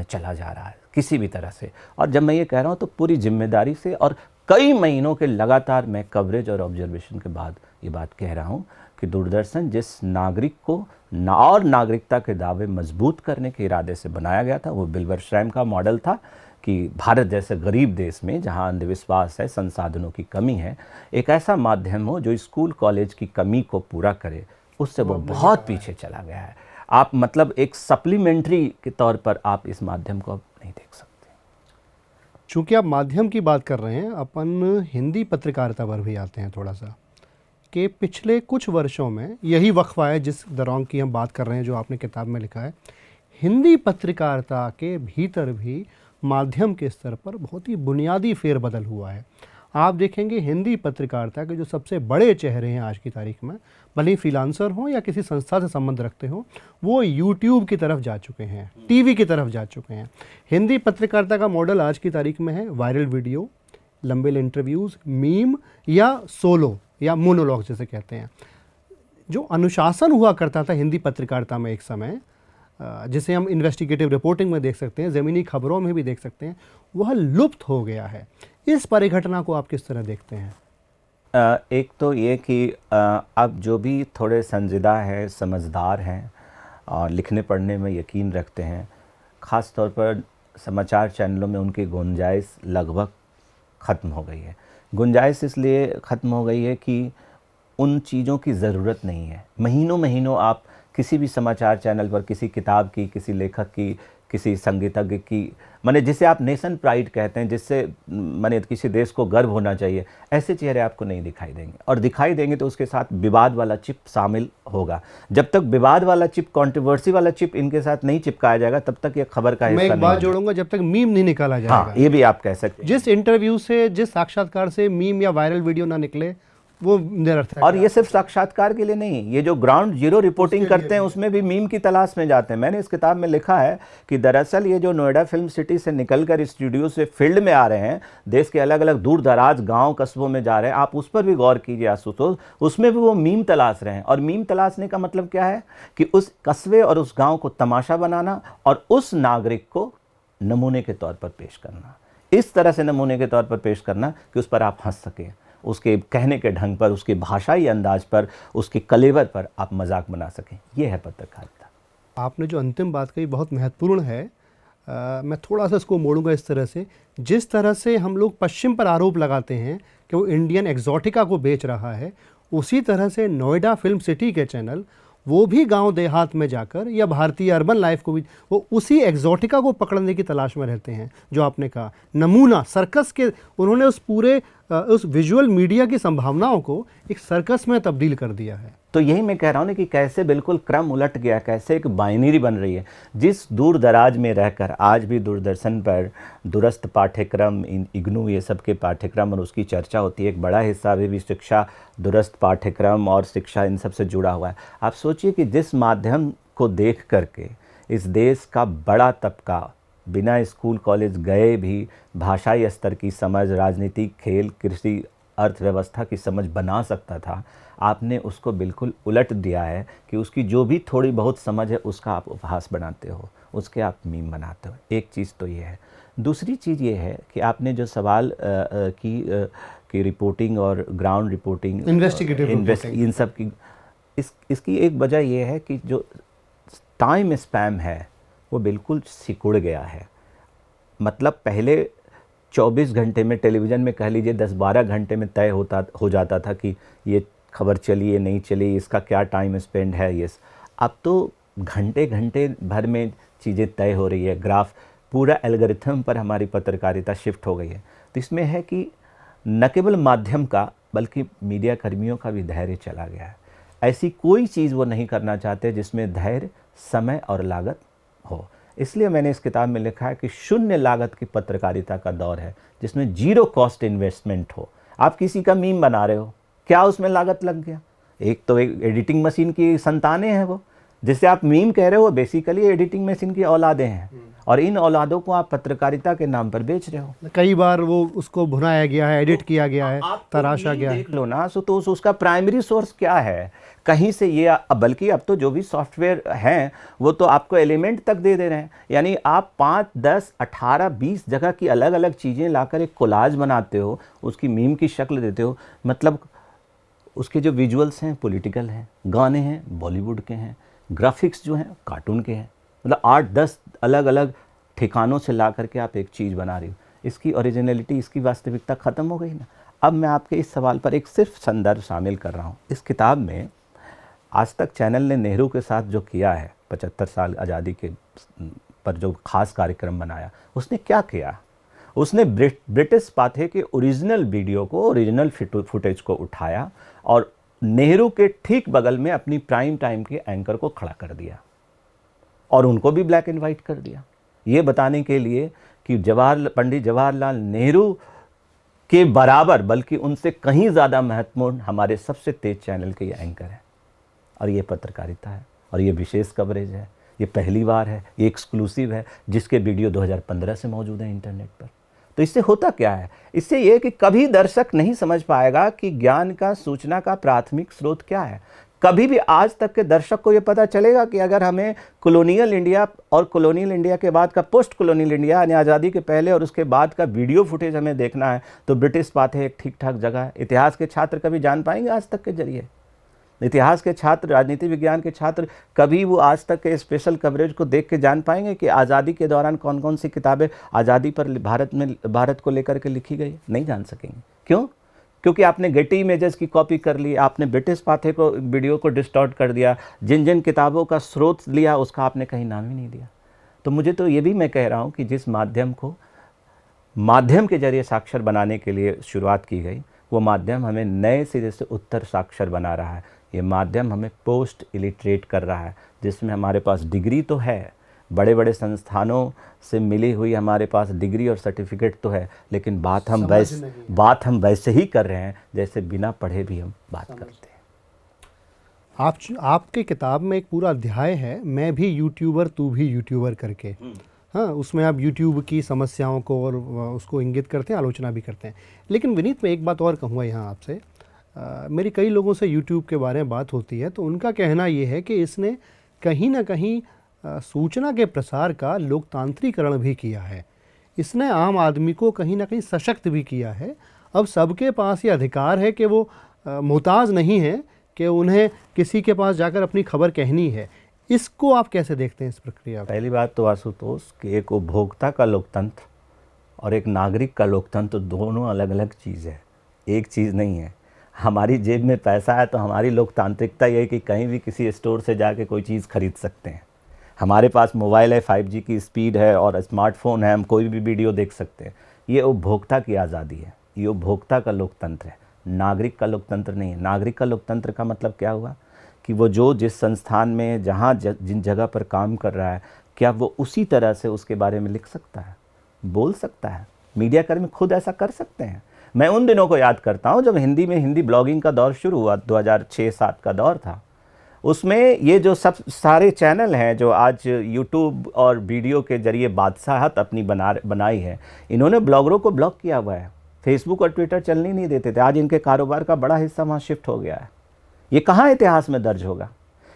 चला जा रहा है किसी भी तरह से। और जब मैं ये कह रहा हूँ तो पूरी जिम्मेदारी से और कई महीनों के लगातार मैं कवरेज और ऑब्जर्वेशन के बाद ये बात कह रहा हूँ कि दूरदर्शन जिस नागरिक को और नागरिकता के दावे मजबूत करने के इरादे से बनाया गया था, वो विल्बरश्राइम का मॉडल था कि भारत जैसे गरीब देश में जहाँ अंधविश्वास है, संसाधनों की कमी है, एक ऐसा माध्यम हो जो स्कूल कॉलेज की कमी को पूरा करे, उससे वो बहुत पीछे चला गया है। आप मतलब एक सप्लीमेंट्री के तौर पर आप इस माध्यम को अब नहीं देख सकते। चूँकि आप माध्यम की बात कर रहे हैं, अपन हिंदी पत्रकारिता पर भी आते हैं थोड़ा सा, कि पिछले कुछ वर्षों में यही वक्फा है जिस दौरान की हम बात कर रहे हैं, जो आपने किताब में लिखा है, हिंदी पत्रकारिता के भीतर भी माध्यम के स्तर पर बहुत ही बुनियादी फेरबदल हुआ है। आप देखेंगे हिंदी पत्रकारिता के जो सबसे बड़े चेहरे हैं आज की तारीख में, भले ही फ्रीलांसर हों या किसी संस्था से संबंध रखते हों, वो यूट्यूब की तरफ जा चुके हैं, टीवी की तरफ जा चुके हैं। हिंदी पत्रकारिता का मॉडल आज की तारीख में है वायरल वीडियो, लंबे इंटरव्यूज़, मीम या सोलो या मोनोलॉग जिसे कहते हैं। जो अनुशासन हुआ करता था हिंदी पत्रकारिता में एक समय, जिसे हम इन्वेस्टिगेटिव रिपोर्टिंग में देख सकते हैं, ज़मीनी खबरों में भी देख सकते हैं, वह लुप्त हो गया है। इस परिघटना को आप किस तरह देखते हैं? एक तो ये कि अब जो भी थोड़े संजीदा है, समझदार हैं और लिखने पढ़ने में यकीन रखते हैं, ख़ास तौर पर समाचार चैनलों में उनकी गुंजाइश लगभग ख़त्म हो गई है। गुंजाइश इसलिए ख़त्म हो गई है कि उन चीज़ों की ज़रूरत नहीं है। महीनों महीनों आप किसी भी समाचार चैनल पर किसी किताब की, किसी लेखक की, किसी संगीतज्ञ की, माने जिसे आप नेशन प्राइड कहते हैं, जिससे माने किसी देश को गर्व होना चाहिए, ऐसे चेहरे आपको नहीं दिखाई देंगे। और दिखाई देंगे तो उसके साथ विवाद वाला चिप शामिल होगा। जब तक विवाद वाला चिप, कंट्रोवर्सी वाला चिप इनके साथ नहीं चिपकाया जाएगा, तब तक ये खबर का हिस्सा मैं नहीं एक बात होगा। जोड़ूंगा, जब तक मीम नहीं निकाला जाएगा। हाँ, ये भी आप कह सकते हैं। जिस इंटरव्यू से, जिस साक्षात्कार से मीम या वायरल वीडियो ना निकले, वो निरर्थक है। और ये सिर्फ साक्षात्कार के लिए नहीं, ये जो ग्राउंड जीरो रिपोर्टिंग करते हैं उसमें भी मीम की तलाश में जाते हैं। मैंने इस किताब में लिखा है कि दरअसल ये जो नोएडा फिल्म सिटी से निकलकर स्टूडियो से फील्ड में आ रहे हैं, देश के अलग अलग दूर दराज गांव कस्बों में जा रहे हैं, आप उस पर भी गौर कीजिए आशुतोष, उसमें भी वो मीम तलाश रहे हैं। और मीम तलाशने का मतलब क्या है कि उस कस्बे और उस गाँव को तमाशा बनाना और उस नागरिक को नमूने के तौर पर पेश करना, इस तरह से नमूने के तौर पर पेश करना कि उस पर आप हंस सकें, उसके कहने के ढंग पर, उसके भाषाई अंदाज पर, उसके कलेवर पर आप मजाक बना सकें। ये है पत्रकारिता। आपने जो अंतिम बात कही बहुत महत्वपूर्ण है। मैं थोड़ा सा इसको मोड़ूंगा इस तरह से, जिस तरह से हम लोग पश्चिम पर आरोप लगाते हैं कि वो इंडियन एक्सोटिका को बेच रहा है, उसी तरह से नोएडा फिल्म सिटी के चैनल वो भी गांव देहात में जाकर या भारतीय अर्बन लाइफ को भी वो उसी एक्सोटिका को पकड़ने की तलाश में रहते हैं। जो आपने कहा नमूना सर्कस के, उन्होंने उस पूरे उस विजुअल मीडिया की संभावनाओं को एक सर्कस में तब्दील कर दिया है। तो यही मैं कह रहा हूँ ना कि कैसे बिल्कुल क्रम उलट गया, कैसे एक बाइनरी बन रही है। जिस दूर दराज में रहकर आज भी दूरदर्शन पर दूरस्थ पाठ्यक्रम, इग्नू, ये सब के पाठ्यक्रम और उसकी चर्चा होती है, एक बड़ा हिस्सा अभी भी शिक्षा, दूरस्थ पाठ्यक्रम और शिक्षा इन सब से जुड़ा हुआ है। आप सोचिए कि जिस माध्यम को देख करके इस देश का बड़ा तबका बिना स्कूल कॉलेज गए भी भाषाई स्तर की समझ, राजनीति, खेल, कृषि, अर्थव्यवस्था की समझ बना सकता था, आपने उसको बिल्कुल उलट दिया है कि उसकी जो भी थोड़ी बहुत समझ है उसका आप उपहास बनाते हो, उसके आप मीम बनाते हो। एक चीज़ तो ये है। दूसरी चीज़ ये है कि आपने जो सवाल की रिपोर्टिंग और ग्राउंड रिपोर्टिंग, इन्वेस्टिगेटिव रिपोर्टिंग, इन सब की, इसकी एक वजह ये है कि जो टाइम स्पैम है वो बिल्कुल सिकुड़ गया है। मतलब पहले 24 घंटे में, टेलीविज़न में कह लीजिए 10-12 घंटे में तय हो जाता था कि ये खबर चली है नहीं चली, इसका क्या टाइम स्पेंड है। ये अब तो घंटे घंटे भर में चीज़ें तय हो रही है। ग्राफ, पूरा एल्गोरिथम पर हमारी पत्रकारिता शिफ्ट हो गई है। तो इसमें है कि न केवल माध्यम का बल्कि मीडिया कर्मियों का भी धैर्य चला गया है। ऐसी कोई चीज़ वो नहीं करना चाहते जिसमें धैर्य, समय और लागत हो। इसलिए मैंने इस किताब में लिखा है कि शून्य लागत की पत्रकारिता का दौर है, जिसमें जीरो कॉस्ट इन्वेस्टमेंट हो। आप किसी का मीम बना रहे हो, क्या उसमें लागत लग गया? एक तो एक एडिटिंग मशीन की संतानें हैं वो, जिससे आप मीम कह रहे हो, बेसिकली एडिटिंग मशीन की औलादें हैं, और इन औलादों को आप पत्रकारिता के नाम पर बेच रहे हो। कई बार वो उसको भुनाया गया है, एडिट किया गया है, तराशा गया है। देख लो ना, तो उसका प्राइमरी सोर्स क्या है? कहीं से ये, बल्कि अब तो जो भी सॉफ्टवेयर हैं वो तो आपको एलिमेंट तक दे रहे हैं। यानी आप 5, 10, 18, 20 जगह की अलग अलग चीज़ें लाकर एक कोलाज बनाते हो, उसकी मीम की शक्ल देते हो। मतलब उसके जो विजुअल्स हैं पॉलिटिकल हैं, गाने हैं बॉलीवुड के हैं, ग्राफिक्स जो हैं कार्टून के हैं। मतलब 8-10 अलग अलग ठिकानों से ला करके आप एक चीज़ बना रही हो। इसकी ओरिजिनलिटी, इसकी वास्तविकता ख़त्म हो गई ना। अब मैं आपके इस सवाल पर एक सिर्फ संदर्भ शामिल कर रहा हूँ। इस किताब में आज तक चैनल ने नेहरू के साथ जो किया है, 75 साल आज़ादी के पर जो खास कार्यक्रम बनाया, उसने क्या किया? उसने ब्रिटिश पाथे के ओरिजिनल वीडियो को, ओरिजिनल फुटेज को उठाया और नेहरू के ठीक बगल में अपनी प्राइम टाइम के एंकर को खड़ा कर दिया और उनको भी ब्लैक एंड वाइट कर दिया, ये बताने के लिए कि पंडित जवाहरलाल नेहरू के बराबर बल्कि उनसे कहीं ज़्यादा महत्वपूर्ण हमारे सबसे तेज चैनल के ये एंकर है। और ये पत्रकारिता है और ये विशेष कवरेज है, ये पहली बार है, ये एक्सक्लूसिव है, जिसके वीडियो 2015 से मौजूद है इंटरनेट पर। तो इससे होता क्या है? इससे ये कि कभी दर्शक नहीं समझ पाएगा कि ज्ञान का, सूचना का प्राथमिक स्रोत क्या है। कभी भी आज तक के दर्शक को ये पता चलेगा कि अगर हमें कॉलोनियल इंडिया और कॉलोनियल इंडिया के बाद का पोस्ट कॉलोनियल इंडिया यानी आज़ादी के पहले और उसके बाद का वीडियो फुटेज हमें देखना है तो ब्रिटिश पाथे एक ठीक ठाक जगह है। इतिहास के छात्र कभी जान पाएंगे आज तक के जरिए? इतिहास के छात्र, राजनीति विज्ञान के छात्र कभी वो आज तक के स्पेशल कवरेज को देख के जान पाएंगे कि आज़ादी के दौरान कौन कौन सी किताबें आज़ादी पर भारत को लेकर के लिखी गई? नहीं जान सकेंगे। क्यों? क्योंकि आपने गेटी इमेजेस की कॉपी कर ली, आपने ब्रिटिश पाथे को, वीडियो को डिस्टॉर्ट कर दिया, जिन जिन किताबों का स्रोत लिया उसका आपने कहीं नाम ही नहीं दिया। तो मुझे तो ये भी मैं कह रहा हूँ कि जिस माध्यम को माध्यम के जरिए साक्षर बनाने के लिए शुरुआत की गई, वो माध्यम हमें नए सिरे से उत्तर साक्षर बना रहा है। ये माध्यम हमें पोस्ट इलिटरेट कर रहा है, जिसमें हमारे पास डिग्री तो है, बड़े बड़े संस्थानों से मिली हुई हमारे पास डिग्री और सर्टिफिकेट तो है, लेकिन बात हम वैसे ही कर रहे हैं जैसे बिना पढ़े भी हम बात करते हैं। आपके किताब में एक पूरा अध्याय है, मैं भी यूट्यूबर तू भी यूट्यूबर करके। हाँ, उसमें आप यूट्यूब की समस्याओं को और उसको इंगित करते हैं, आलोचना भी करते हैं। लेकिन विनीत, मैं एक बात और कहूँगा यहाँ आपसे। मेरी कई लोगों से यूट्यूब के बारे में बात होती है, तो उनका कहना ये है कि इसने कहीं ना कहीं सूचना के प्रसार का लोकतांत्रिकरण भी किया है। इसने आम आदमी को कहीं ना कहीं सशक्त भी किया है। अब सबके पास ये अधिकार है कि वो मोहताज नहीं है कि उन्हें किसी के पास जाकर अपनी खबर कहनी है। इसको आप कैसे देखते हैं, इस प्रक्रिया को? पहली बात तो आशुतोष कि एक उपभोक्ता का लोकतंत्र और एक नागरिक का लोकतंत्र दोनों अलग अलग चीज़ है, एक चीज़ नहीं है। हमारी जेब में पैसा है तो हमारी लोकतांत्रिकता ये है कि कहीं भी किसी स्टोर से जाके कोई चीज़ खरीद सकते हैं। हमारे पास मोबाइल है, 5G की स्पीड है और स्मार्टफोन है, हम कोई भी वीडियो देख सकते हैं। ये उपभोक्ता की आज़ादी है, ये उपभोक्ता का लोकतंत्र है, नागरिक का लोकतंत्र नहीं है। नागरिक का लोकतंत्र का मतलब क्या हुआ कि वो जिस संस्थान में जहाँ जिन जगह पर काम कर रहा है, क्या वो उसी तरह से उसके बारे में लिख सकता है, बोल सकता है। मीडिया कर्मी खुद ऐसा कर सकते हैं। मैं उन दिनों को याद करता हूँ जब हिंदी ब्लॉगिंग का दौर शुरू हुआ, 2006-07 का दौर था। उसमें ये जो सब सारे चैनल हैं जो आज यूट्यूब और वीडियो के जरिए बादशाहत अपनी बनाई है, इन्होंने ब्लॉगरों को ब्लॉक किया हुआ है। फेसबुक और ट्विटर चलने नहीं देते थे, आज इनके कारोबार का बड़ा हिस्सा वहाँ शिफ्ट हो गया है। ये कहाँ इतिहास में दर्ज होगा?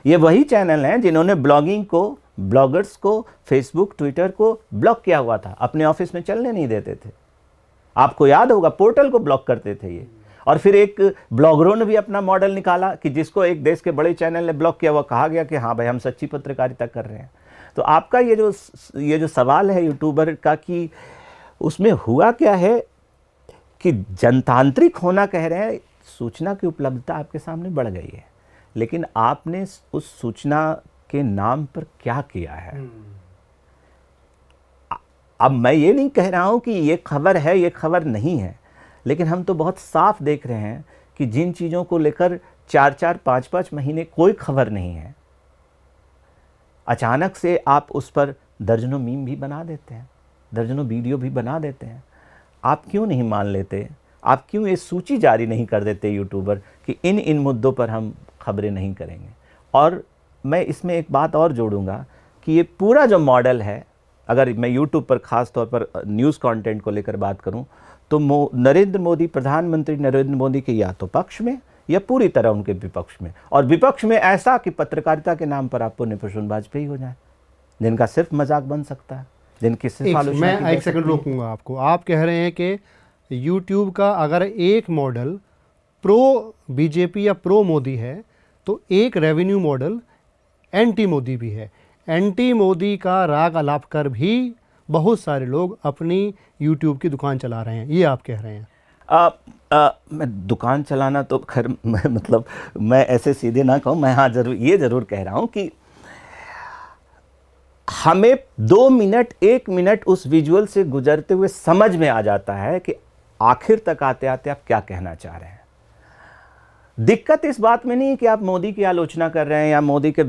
ये वही चैनल हैं जिन्होंने ब्लॉगिंग को, ब्लॉगर्स को, फेसबुक ट्विटर को ब्लॉक किया हुआ था, अपने ऑफिस में चलने नहीं देते थे। आपको याद होगा, पोर्टल को ब्लॉक करते थे ये। और फिर एक ब्लॉगरों ने भी अपना मॉडल निकाला कि जिसको एक देश के बड़े चैनल ने ब्लॉक किया, हुआ कहा गया कि हाँ भाई हम सच्ची पत्रकारिता कर रहे हैं। तो आपका ये जो सवाल है यूट्यूबर का कि उसमें हुआ क्या है कि जनतांत्रिक होना कह रहे हैं, सूचना की उपलब्धता आपके सामने बढ़ गई है, लेकिन आपने उस सूचना के नाम पर क्या किया है? अब मैं ये नहीं कह रहा हूं कि ये खबर है, ये खबर नहीं है, लेकिन हम तो बहुत साफ देख रहे हैं कि जिन चीज़ों को लेकर 4-4, 5-5 महीने कोई खबर नहीं है, अचानक से आप उस पर दर्जनों मीम भी बना देते हैं, दर्जनों वीडियो भी बना देते हैं। आप क्यों नहीं मान लेते? आप क्यों ये सूची जारी नहीं कर देते यूट्यूबर कि इन मुद्दों पर हम खबरें नहीं करेंगे? और मैं इसमें एक बात और जोड़ूंगा कि ये पूरा जो मॉडल है, अगर मैं यूट्यूब पर ख़ास तौर पर न्यूज़ कंटेंट को लेकर बात करूं, तो नरेंद्र मोदी, प्रधानमंत्री नरेंद्र मोदी के या तो पक्ष में या पूरी तरह उनके विपक्ष में, और विपक्ष में ऐसा कि पत्रकारिता के नाम पर आपको पुण्य वाजपेयी हो जाए, जिनका सिर्फ मजाक बन सकता है, जिनकी सिर्फ आलोचना। मैं एक सेकंड रोकूंगा आपको। आप कह रहे हैं कि यूट्यूब का अगर एक मॉडल प्रो बीजेपी या प्रो मोदी है, तो एक रेवेन्यू मॉडल एंटी मोदी भी है। एंटी मोदी का राग अलाप कर भी बहुत सारे लोग अपनी यूट्यूब की दुकान चला रहे हैं, ये आप कह रहे हैं? मैं दुकान चलाना तो खैर मतलब मैं ऐसे सीधे ना कहूँ। मैं हाँ ये ज़रूर कह रहा हूँ कि हमें 2 मिनट 1 मिनट उस विजुअल से गुजरते हुए समझ में आ जाता है कि आखिर तक आते आते आप क्या कहना चाह रहे हैं। दिक्कत इस बात में नहीं है कि आप मोदी की आलोचना कर रहे हैं या मोदी के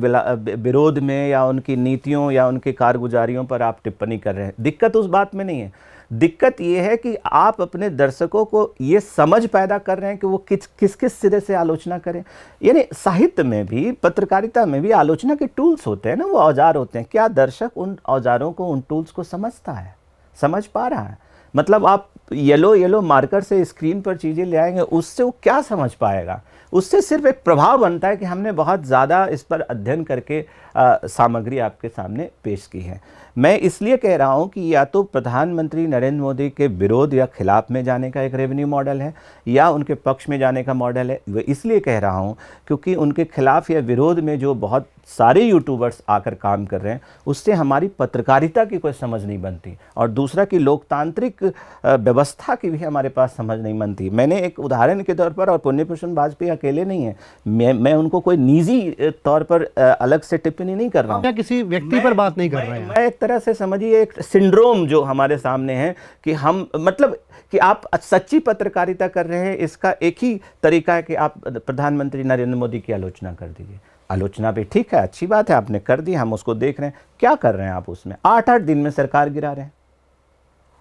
विरोध में या उनकी नीतियों या उनकी कारगुजारियों पर आप टिप्पणी कर रहे हैं। दिक्कत उस बात में नहीं है। दिक्कत ये है कि आप अपने दर्शकों को ये समझ पैदा कर रहे हैं कि वो किस सिरे से आलोचना करें। यानी साहित्य में भी, पत्रकारिता में भी आलोचना के टूल्स होते हैं ना, वो औजार होते हैं। क्या दर्शक उन औजारों को, उन टूल्स को समझता है, समझ पा रहा है? मतलब आप येलो मार्कर से स्क्रीन पर चीज़ें ले आएंगे, उससे वो क्या समझ पाएगा? उससे सिर्फ एक प्रभाव बनता है कि हमने बहुत ज़्यादा इस पर अध्ययन करके सामग्री आपके सामने पेश की है। मैं इसलिए कह रहा हूं कि या तो प्रधानमंत्री नरेंद्र मोदी के विरोध या खिलाफ में जाने का एक रेवेन्यू मॉडल है या उनके पक्ष में जाने का मॉडल है। वो इसलिए कह रहा हूं क्योंकि उनके खिलाफ या विरोध में जो बहुत सारे यूट्यूबर्स आकर काम कर रहे हैं, उससे हमारी पत्रकारिता की कोई समझ नहीं बनती। और दूसरा कि लोकतांत्रिक प्रशासनिक व्यवस्था की भी हमारे पास समझ नहीं बनती। मैंने एक उदाहरण के तौर पर, और पुण्य भूषण वाजपेयी अकेले नहीं है, मैं उनको कोई निजी तौर पर अलग से टिप्पणी नहीं कर रहा हूँ, या किसी व्यक्ति पर बात नहीं कर रहे हैं। मैं एक तरह से समझिए एक सिंड्रोम जो हमारे सामने है कि हम, मतलब कि आप सच्ची पत्रकारिता कर रहे हैं, इसका एक ही तरीका है कि आप प्रधानमंत्री नरेंद्र मोदी की आलोचना कर दीजिए। आलोचना भी ठीक है, अच्छी बात है, आपने कर दी, हम उसको देख रहे हैं। क्या कर रहे हैं आप उसमें? 8-8 दिन में सरकार गिरा रहे हैं।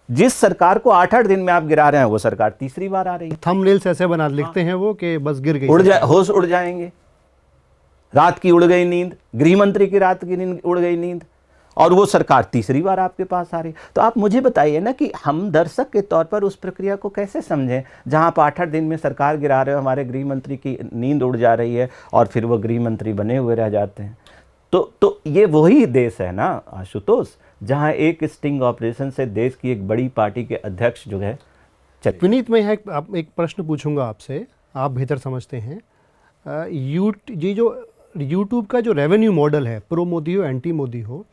जिस सरकार को 8-8 दिन में आप गिरा रहे हैं, वो सरकार तीसरी बार आ रही है। थंबनेल्स ऐसे बना लिखते हैं वो कि बस गिर गई, होश उड़ जाएंगे। रात की उड़ गई नींद, गृह मंत्री की रात की नींद उड़ गई नींद, और वो सरकार तीसरी बार आपके पास आ रही। तो आप मुझे बताइए ना कि हम दर्शक के तौर पर उस प्रक्रिया को कैसे समझें जहां आप 8-8 दिन में सरकार गिरा रहे हो, हमारे गृह मंत्री की नींद उड़ जा रही है और फिर वो गृह मंत्री बने हुए रह जाते हैं। तो ये वही देश है ना आशुतोष, जहां एक स्टिंग ऑपरेशन से देश की एक बड़ी पार्टी के अध्यक्ष जो है विनीत, मैं एक प्रश्न पूछूंगा आपसे, आप बेहतर समझते हैं। ये जो यूट्यूब का जो रेवेन्यू मॉडल है, प्रो मोदी हो एंटी मोदी हो,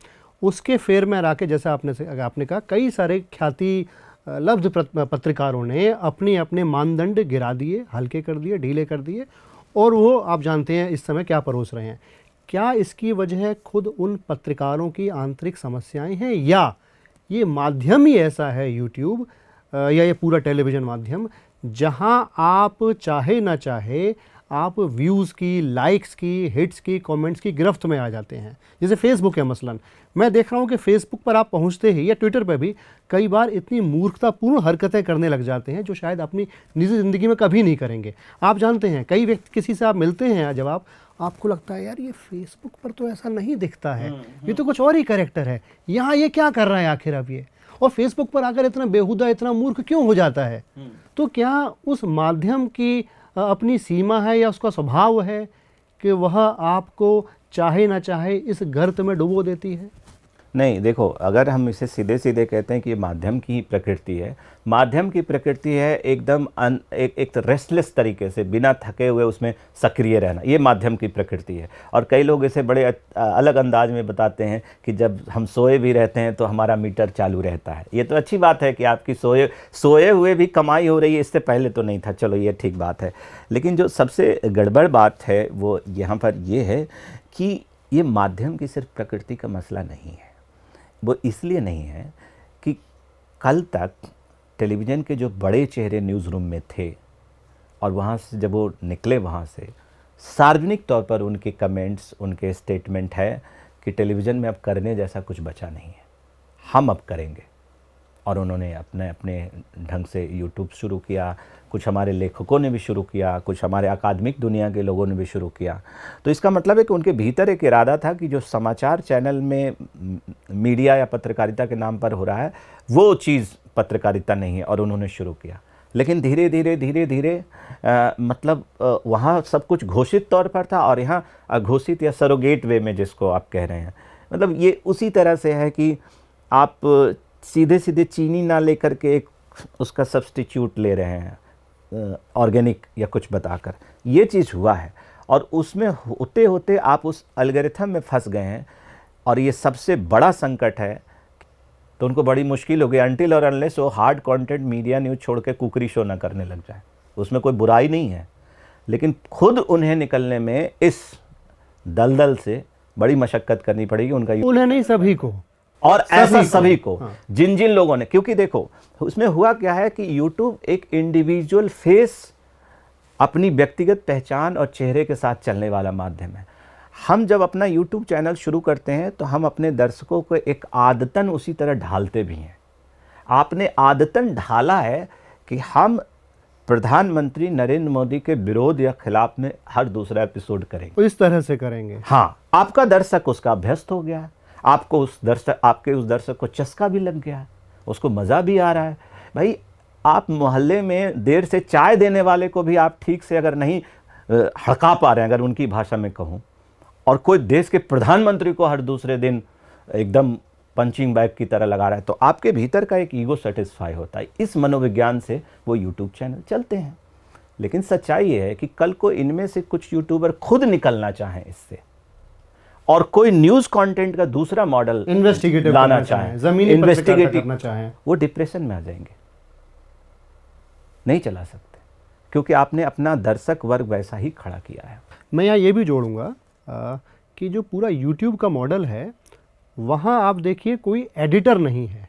उसके फेर में आके, जैसा आपने कहा, कई सारे ख्याति लब्ध पत्रकारों ने अपने मानदंड गिरा दिए, हल्के कर दिए, ढीले कर दिए, और वो आप जानते हैं इस समय क्या परोस रहे हैं। क्या इसकी वजह खुद उन पत्रकारों की आंतरिक समस्याएं हैं, या ये माध्यम ही ऐसा है यूट्यूब या ये पूरा टेलीविज़न माध्यम, जहां आप चाहे ना चाहे आप व्यूज़ की, लाइक्स की, हिट्स की, कमेंट्स की गिरफ्त में आ जाते हैं? जैसे फेसबुक है मसलन, मैं देख रहा हूँ कि फेसबुक पर आप पहुँचते ही, या ट्विटर पर भी कई बार इतनी मूर्खतापूर्ण हरकतें करने लग जाते हैं जो शायद अपनी निजी ज़िंदगी में कभी नहीं करेंगे। आप जानते हैं, कई व्यक्ति, किसी से आप मिलते हैं जब आपको लगता है यार ये फेसबुक पर तो ऐसा नहीं दिखता है, ये तो कुछ और ही कैरेक्टर है, यहाँ ये क्या कर रहा है आखिर अब ये, और फेसबुक पर आकर इतना बेहुदा, इतना मूर्ख क्यों हो जाता है? तो क्या उस माध्यम की अपनी सीमा है, या उसका स्वभाव है कि वह आपको चाहे ना चाहे इस गर्त में डुबो देती है? नहीं, देखो, अगर हम इसे सीधे सीधे कहते हैं कि ये माध्यम की ही प्रकृति है, माध्यम की प्रकृति है एकदम एक रेस्टलेस तरीके से, बिना थके हुए उसमें सक्रिय रहना, ये माध्यम की प्रकृति है। और कई लोग इसे बड़े अलग अंदाज में बताते हैं कि जब हम सोए भी रहते हैं तो हमारा मीटर चालू रहता है। ये तो अच्छी बात है कि आपकी सोए हुए भी कमाई हो रही है, इससे पहले तो नहीं था, चलो ये ठीक बात है। लेकिन जो सबसे गड़बड़ बात है वो यहाँ पर ये है कि ये माध्यम की सिर्फ प्रकृति का मसला नहीं है। वो इसलिए नहीं है कि कल तक टेलीविज़न के जो बड़े चेहरे न्यूज़ रूम में थे, और वहाँ से जब वो निकले, वहाँ से सार्वजनिक तौर पर उनके कमेंट्स, उनके स्टेटमेंट है कि टेलीविज़न में अब करने जैसा कुछ बचा नहीं है, हम अब करेंगे। और उन्होंने अपने अपने ढंग से यूट्यूब शुरू किया, कुछ हमारे लेखकों ने भी शुरू किया, कुछ हमारे अकादमिक दुनिया के लोगों ने भी शुरू किया। तो इसका मतलब है कि उनके भीतर एक इरादा था कि जो समाचार चैनल में मीडिया या पत्रकारिता के नाम पर हो रहा है वो चीज़ पत्रकारिता नहीं है, और उन्होंने शुरू किया। लेकिन धीरे धीरे मतलब वहाँ सब कुछ घोषित तौर पर था, और यहाँ अघोषित या सरोगेट वे में जिसको आप कह रहे हैं, मतलब ये उसी तरह से है कि आप सीधे सीधे चीनी ना लेकर के एक उसका सब्स्टिट्यूट ले रहे हैं ऑर्गेनिक या कुछ बताकर, ये चीज़ हुआ है। और उसमें होते होते आप उस एल्गोरिथम में फंस गए हैं, और ये सबसे बड़ा संकट है। तो उनको बड़ी मुश्किल हो गई, अनटिल और अनलेस वो हार्ड कंटेंट मीडिया न्यूज़ छोड़ के कुकरी शो ना करने लग जाए। उसमें कोई बुराई नहीं है, लेकिन खुद उन्हें निकलने में इस दलदल से बड़ी मशक्क़त करनी पड़ेगी। उन्हें नहीं, सभी को, और ऐसा सभी को, जिन जिन लोगों ने, क्योंकि देखो उसमें हुआ क्या है कि YouTube एक इंडिविजुअल फेस, अपनी व्यक्तिगत पहचान और चेहरे के साथ चलने वाला माध्यम है। हम जब अपना YouTube चैनल शुरू करते हैं तो हम अपने दर्शकों को एक आदतन उसी तरह ढालते भी हैं। आपने आदतन ढाला है कि हम प्रधानमंत्री नरेंद्र मोदी के विरोध या खिलाफ में हर दूसरा एपिसोड करेंगे, इस तरह से करेंगे। हाँ, आपका दर्शक उसका अभ्यस्त हो गया है, आपको आपके उस दर्शक को चस्का भी लग गया है, उसको मज़ा भी आ रहा है। भाई, आप मोहल्ले में देर से चाय देने वाले को भी आप ठीक से अगर नहीं हड़का पा रहे हैं, अगर उनकी भाषा में कहूँ, और कोई देश के प्रधानमंत्री को हर दूसरे दिन एकदम पंचिंग बैग की तरह लगा रहा है, तो आपके भीतर का एक ईगो सेटिस्फाई होता है। इस मनोविज्ञान से वो यूट्यूब चैनल चलते हैं। लेकिन सच्चाई ये है कि कल को इनमें से कुछ यूट्यूबर खुद निकलना चाहें इससे, और कोई न्यूज़ कंटेंट का दूसरा मॉडल इन्वेस्टिगेटिव लाना चाहें, जमीनी पत्रकारिता करना चाहें, वो डिप्रेशन में आ जाएंगे, नहीं चला सकते, क्योंकि आपने अपना दर्शक वर्ग वैसा ही खड़ा किया है। मैं यहाँ ये भी जोड़ूंगा कि जो पूरा YouTube का मॉडल है, वहाँ आप देखिए कोई एडिटर नहीं है,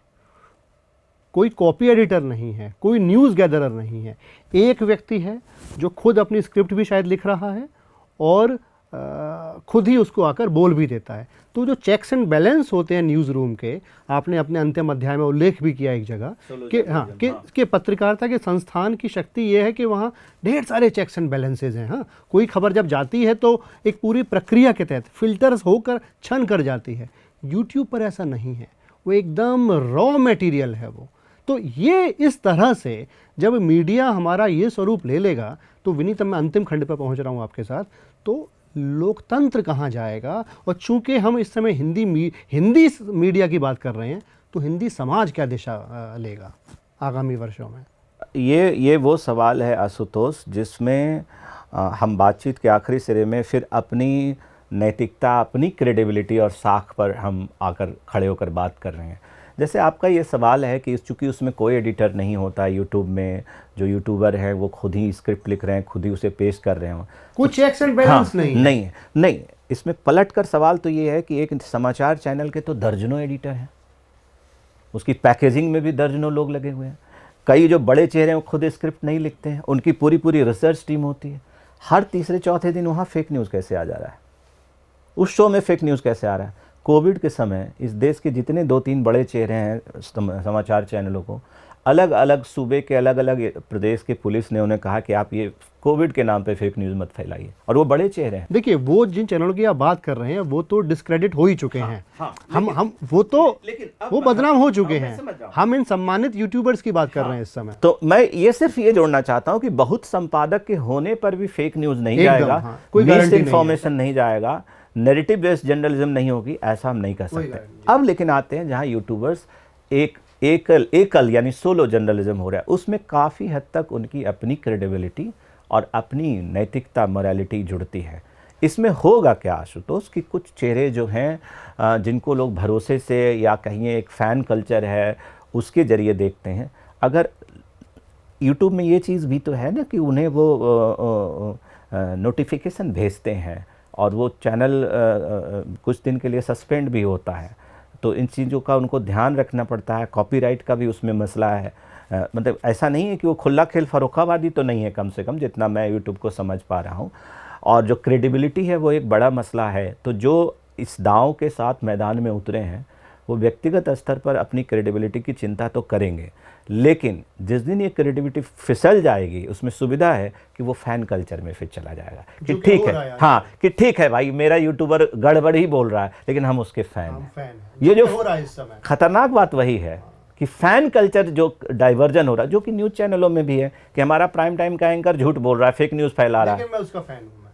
कोई कॉपी एडिटर नहीं है, कोई न्यूज़ गैदरर नहीं है। एक व्यक्ति है जो खुद अपनी स्क्रिप्ट भी शायद लिख रहा है और खुद ही उसको आकर बोल भी देता है। तो जो चेक्स एंड बैलेंस होते हैं न्यूज़ रूम के, आपने अपने अंतिम अध्याय में उल्लेख भी किया एक जगह कि पत्रकारिता के संस्थान की शक्ति ये है कि वहाँ ढेर सारे चेक्स एंड बैलेंसेज हैं। हाँ, कोई खबर जब जाती है तो एक पूरी प्रक्रिया के तहत फिल्टर्स होकर छन कर जाती है। यूट्यूब पर ऐसा नहीं है, वो एकदम रॉ मटेरियल है वो। तो ये इस तरह से जब मीडिया हमारा ये स्वरूप ले लेगा, तो विनीत, मैं अंतिम खंड पर पहुंच रहा हूं आपके साथ, तो लोकतंत्र कहाँ जाएगा? और चूंकि हम इस समय हिंदी मीडिया की बात कर रहे हैं, तो हिंदी समाज क्या दिशा लेगा आगामी वर्षों में? ये वो सवाल है आशुतोष, जिसमें हम बातचीत के आखिरी सिरे में फिर अपनी नैतिकता, अपनी क्रेडिबिलिटी और साख पर हम आकर खड़े होकर बात कर रहे हैं। जैसे आपका ये सवाल है कि चूँकि उसमें कोई एडिटर नहीं होता, यूट्यूब में जो यूट्यूबर हैं वो खुद ही स्क्रिप्ट लिख रहे हैं, खुद ही उसे पेश कर रहे हैं, कुछ चेक्स एंड बैलेंस नहीं। इसमें पलट कर सवाल तो ये है कि एक समाचार चैनल के तो दर्जनों एडिटर हैं, उसकी पैकेजिंग में भी दर्जनों लोग लगे हुए हैं। कई जो बड़े चेहरे हैं वो खुद स्क्रिप्ट नहीं लिखते हैं, उनकी पूरी रिसर्च टीम होती है। हर तीसरे चौथे दिन वहाँ फेक न्यूज़ कैसे आ जा रहा है, उस शो में फेक न्यूज़ कैसे आ रहा है? कोविड के समय इस देश के जितने 2-3 बड़े चेहरे हैं समाचार चैनलों को, अलग अलग सूबे के अलग अलग प्रदेश के पुलिस ने उन्हें कहा कि आप ये कोविड के नाम पे फेक न्यूज़ मत फैलाइए, और वो बड़े चेहरे हैं। देखिए, वो जिन चैनलों की आप बात कर रहे हैं वो तो डिस्क्रेडिट हो ही चुके हैं। हम वो बदनाम हो चुके हैं। हम इन सम्मानित यूट्यूबर्स की बात कर रहे हैं इस समय। तो मैं ये सिर्फ ये जोड़ना चाहता हूँ कि बहुत संपादक के होने पर भी फेक न्यूज़ नहीं जाएगा, कोई मिस इन्फॉर्मेशन नहीं जाएगा, नैरेटिव बेस्ड जर्नलिज्म नहीं होगी, ऐसा हम नहीं कर सकते। अब लेकिन आते हैं जहां यूट्यूबर्स एकल यानी सोलो जर्नलिज्म हो रहा है, उसमें काफ़ी हद तक उनकी अपनी क्रेडिबिलिटी और अपनी नैतिकता, मोरालिटी जुड़ती है। इसमें होगा क्या आशुतोष कि कुछ चेहरे जो हैं जिनको लोग भरोसे से या कहिए एक फ़ैन कल्चर है उसके ज़रिए देखते हैं। अगर यूट्यूब में ये चीज़ भी तो है ना कि उन्हें वो नोटिफिकेशन भेजते हैं और वो चैनल कुछ दिन के लिए सस्पेंड भी होता है, तो इन चीज़ों का उनको ध्यान रखना पड़ता है। कॉपीराइट का भी उसमें मसला है। मतलब ऐसा नहीं है कि वो खुला खेल फरोखाबादी तो नहीं है, कम से कम जितना मैं यूट्यूब को समझ पा रहा हूँ। और जो क्रेडिबिलिटी है वो एक बड़ा मसला है। तो जो इस दांव के साथ मैदान में उतरे हैं वो व्यक्तिगत स्तर पर अपनी क्रेडिबिलिटी की चिंता तो करेंगे, लेकिन जिस दिन ये क्रेडिबिलिटी फिसल जाएगी उसमें सुविधा है कि वो फैन कल्चर में फिर चला जाएगा कि ठीक है, हाँ कि ठीक है भाई, मेरा यूट्यूबर गड़बड़ ही बोल रहा है लेकिन हम उसके फैन हैं। ये जो हो रहा है इस समय खतरनाक बात वही है कि फैन कल्चर जो डाइवर्जन हो रहा है, जो कि न्यूज़ चैनलों में भी है कि हमारा प्राइम टाइम का एंकर झूठ बोल रहा है, फेक न्यूज़ फैला रहा है, मैं उसका फैन हूं।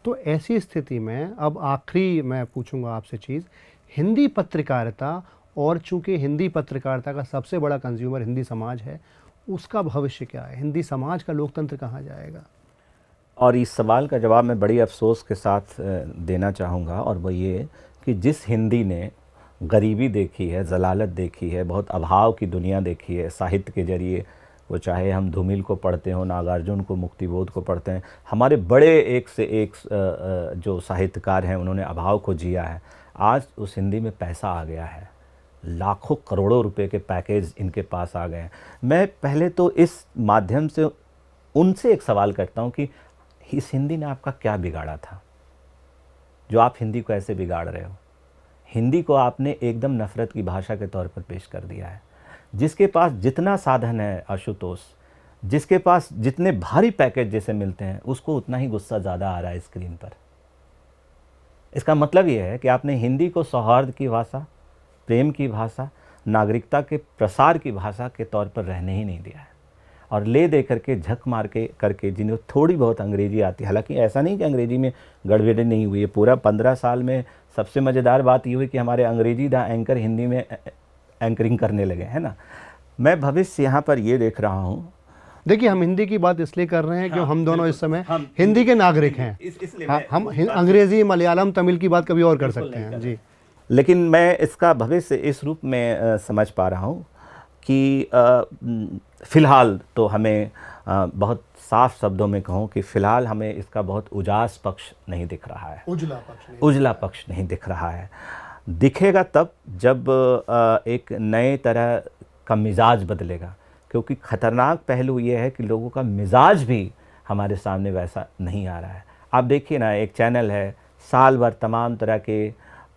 तो ऐसी स्थिति में अब आखिरी मैं पूछूंगा आपसे चीज़, हिंदी पत्रकारिता, और चूंकि हिंदी पत्रकारिता का सबसे बड़ा कंज्यूमर हिंदी समाज है, उसका भविष्य क्या है? हिंदी समाज का लोकतंत्र कहाँ जाएगा? और इस सवाल का जवाब मैं बड़ी अफसोस के साथ देना चाहूँगा, और वो ये कि जिस हिंदी ने गरीबी देखी है, जलालत देखी है, बहुत अभाव की दुनिया देखी है साहित्य के जरिए, वो चाहे हम धूमिल को पढ़ते हो, नागार्जुन को, मुक्तिबोध को पढ़ते हैं, हमारे बड़े एक से एक जो साहित्यकार हैं उन्होंने अभाव को जिया है। आज उस हिंदी में पैसा आ गया है, लाखों करोड़ों रुपए के पैकेज इनके पास आ गए हैं। मैं पहले तो इस माध्यम से उनसे एक सवाल करता हूं कि इस हिंदी ने आपका क्या बिगाड़ा था जो आप हिंदी को ऐसे बिगाड़ रहे हो? हिंदी को आपने एकदम नफ़रत की भाषा के तौर पर पेश कर दिया है। जिसके पास जितना साधन है आशुतोष, जिसके पास जितने भारी पैकेज जैसे मिलते हैं, उसको उतना ही गुस्सा ज़्यादा आ रहा है स्क्रीन पर। इसका मतलब ये है कि आपने हिंदी को सौहार्द की भाषा, प्रेम की भाषा, नागरिकता के प्रसार की भाषा के तौर पर रहने ही नहीं दिया है। और ले दे करके झक मार के करके जिन्हें थोड़ी बहुत अंग्रेजी आती है, हालांकि ऐसा नहीं कि अंग्रेजी में गड़बड़ी नहीं हुई है, पूरा 15 साल में सबसे मज़ेदार बात ये हुई कि हमारे अंग्रेजी दा एंकर हिंदी में एंकरिंग करने लगे, है ना। मैं भविष्य यहाँ पर ये देख रहा हूँ देखिए, हम हिंदी की बात इसलिए कर रहे हैं क्योंकि हम दोनों इस समय हिंदी के नागरिक हैं। इसलिए हम अंग्रेजी, मलयालम, तमिल की बात कभी और कर सकते हैं जी। लेकिन मैं इसका भविष्य इस रूप में समझ पा रहा हूँ कि फ़िलहाल तो हमें बहुत साफ शब्दों में कहूँ कि फ़िलहाल हमें इसका बहुत उजास पक्ष नहीं दिख रहा है, उजला पक्ष नहीं दिख रहा है। दिखेगा तब जब एक नए तरह का मिजाज बदलेगा, क्योंकि ख़तरनाक पहलू ये है कि लोगों का मिजाज भी हमारे सामने वैसा नहीं आ रहा है। आप देखिए ना, एक चैनल है साल भर तमाम तरह के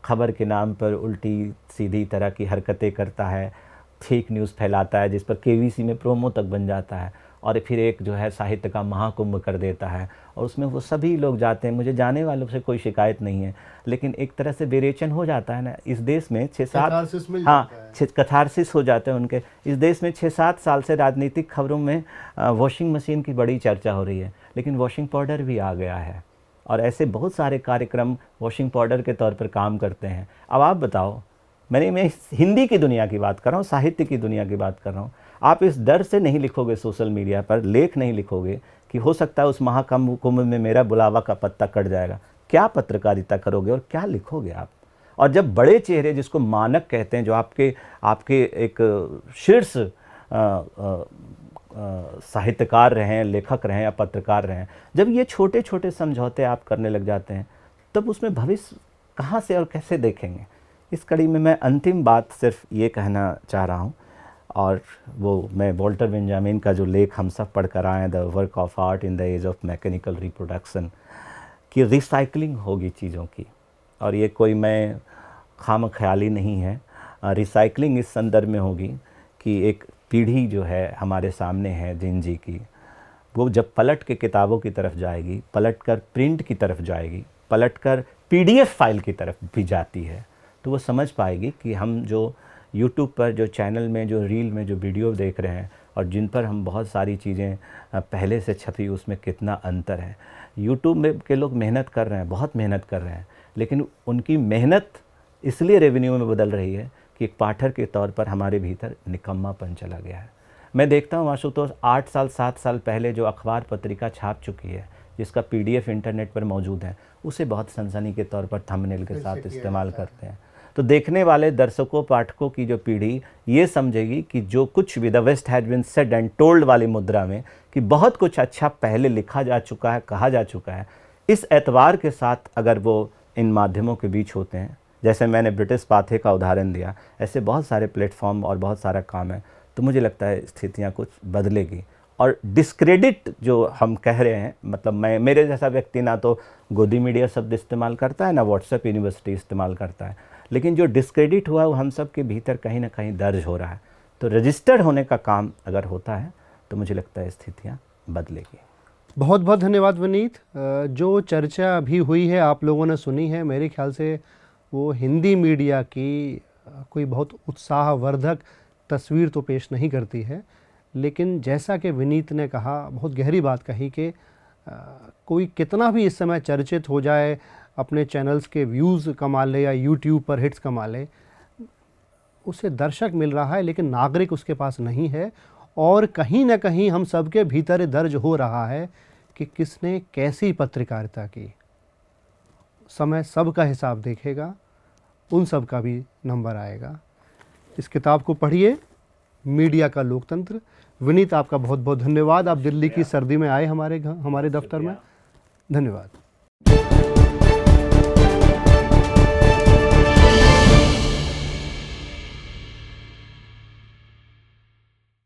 खबर के नाम पर उल्टी सीधी तरह की हरकतें करता है, फेक न्यूज़ फैलाता है, जिस पर केवीसी में प्रोमो तक बन जाता है, और फिर एक जो है साहित्य का महाकुंभ कर देता है, और उसमें वो सभी लोग जाते हैं। मुझे जाने वालों से कोई शिकायत नहीं है, लेकिन एक तरह से विरेचन हो जाता है ना इस देश में। 6-7 कथारसिस हो जाते हैं उनके। इस देश में 6-7 साल से राजनीतिक खबरों में वॉशिंग मशीन की बड़ी चर्चा हो रही है, लेकिन वॉशिंग पाउडर भी आ गया है, और ऐसे बहुत सारे कार्यक्रम वॉशिंग पाउडर के तौर पर काम करते हैं। अब आप बताओ, मैं हिंदी की दुनिया की बात कर रहा हूँ, साहित्य की दुनिया की बात कर रहा हूँ। आप इस डर से नहीं लिखोगे सोशल मीडिया पर, लेख नहीं लिखोगे कि हो सकता है उस महाकुंभ में मेरा बुलावा का पत्ता कट जाएगा। क्या पत्रकारिता करोगे और क्या लिखोगे आप? और जब बड़े चेहरे, जिसको मानक कहते हैं, जो आपके एक शीर्ष साहित्यकार रहे हैं, लेखक रहे हैं या पत्रकार रहे हैं, जब ये छोटे छोटे समझौते आप करने लग जाते हैं, तब उसमें भविष्य कहाँ से और कैसे देखेंगे? इस कड़ी में मैं अंतिम बात सिर्फ ये कहना चाह रहा हूँ, और वो मैं वॉल्टर बेंजामिन का जो लेख हम सब पढ़ कर आए हैं, the work of art in the age of mechanical reproduction, कि रिसाइकलिंग होगी चीज़ों की, और ये कोई मैं खामख्याली नहीं है। रिसाइकलिंग इस संदर्भ में होगी कि एक पीढ़ी जो है हमारे सामने है जिन जी की, वो जब पलट के किताबों की तरफ जाएगी, पलट कर प्रिंट की तरफ जाएगी, पलट कर PDF फाइल की तरफ भी जाती है, तो वो समझ पाएगी कि हम जो YouTube पर, जो चैनल में, जो रील में जो वीडियो देख रहे हैं, और जिन पर हम बहुत सारी चीज़ें पहले से छपी, उसमें कितना अंतर है। YouTube में के लोग मेहनत कर रहे हैं, बहुत मेहनत कर रहे हैं, लेकिन उनकी मेहनत इसलिए रेवेन्यू में बदल रही है कि एक पाठक के तौर पर हमारे भीतर निकम्मापन चला गया है। मैं देखता हूँ आशुतोष, 8 साल 7 साल पहले जो अखबार पत्रिका छाप चुकी है, जिसका PDF इंटरनेट पर मौजूद है, उसे बहुत सनसनी के तौर पर थंबनेल के साथ इस्तेमाल करते हैं। तो देखने वाले दर्शकों, पाठकों की जो पीढ़ी ये समझेगी कि जो कुछ भी the west has been said and told वाली मुद्रा में, कि बहुत कुछ अच्छा पहले लिखा जा चुका है, कहा जा चुका है, इस एतबार के साथ अगर वो इन माध्यमों के बीच होते हैं, जैसे मैंने ब्रिटिश पाथे का उदाहरण दिया, ऐसे बहुत सारे प्लेटफॉर्म और बहुत सारा काम है, तो मुझे लगता है स्थितियाँ कुछ बदलेगी। और डिस्क्रेडिट जो हम कह रहे हैं, मतलब मेरे जैसा व्यक्ति ना तो गोदी मीडिया शब्द इस्तेमाल करता है, ना व्हाट्सएप यूनिवर्सिटी इस्तेमाल करता है, लेकिन जो डिस्क्रेडिट हुआ वो हम सब के भीतर कहीं ना कहीं दर्ज हो रहा है। तो रजिस्टर्ड होने का काम अगर होता है तो मुझे लगता है स्थितियाँ बदलेगी। बहुत बहुत धन्यवाद विनीत। जो चर्चा अभी हुई है, आप लोगों ने सुनी है, मेरे ख्याल से वो हिंदी मीडिया की कोई बहुत उत्साहवर्धक तस्वीर तो पेश नहीं करती है, लेकिन जैसा कि विनीत ने कहा, बहुत गहरी बात कही कि कोई कितना भी इस समय चर्चित हो जाए, अपने चैनल्स के व्यूज़ कमा ले या यूट्यूब पर हिट्स कमा ले, उसे दर्शक मिल रहा है, लेकिन नागरिक उसके पास नहीं है। और कहीं ना कहीं हम सबके भीतर दर्ज हो रहा है कि किसने कैसी पत्रकारिता की। समय सबका हिसाब देखेगा, उन सब का भी नंबर आएगा। इस किताब को पढ़िए, मीडिया का लोकतंत्र। विनीत, आपका बहुत बहुत धन्यवाद। आप दिल्ली की सर्दी में आए हमारे दफ्तर में। धन्यवाद।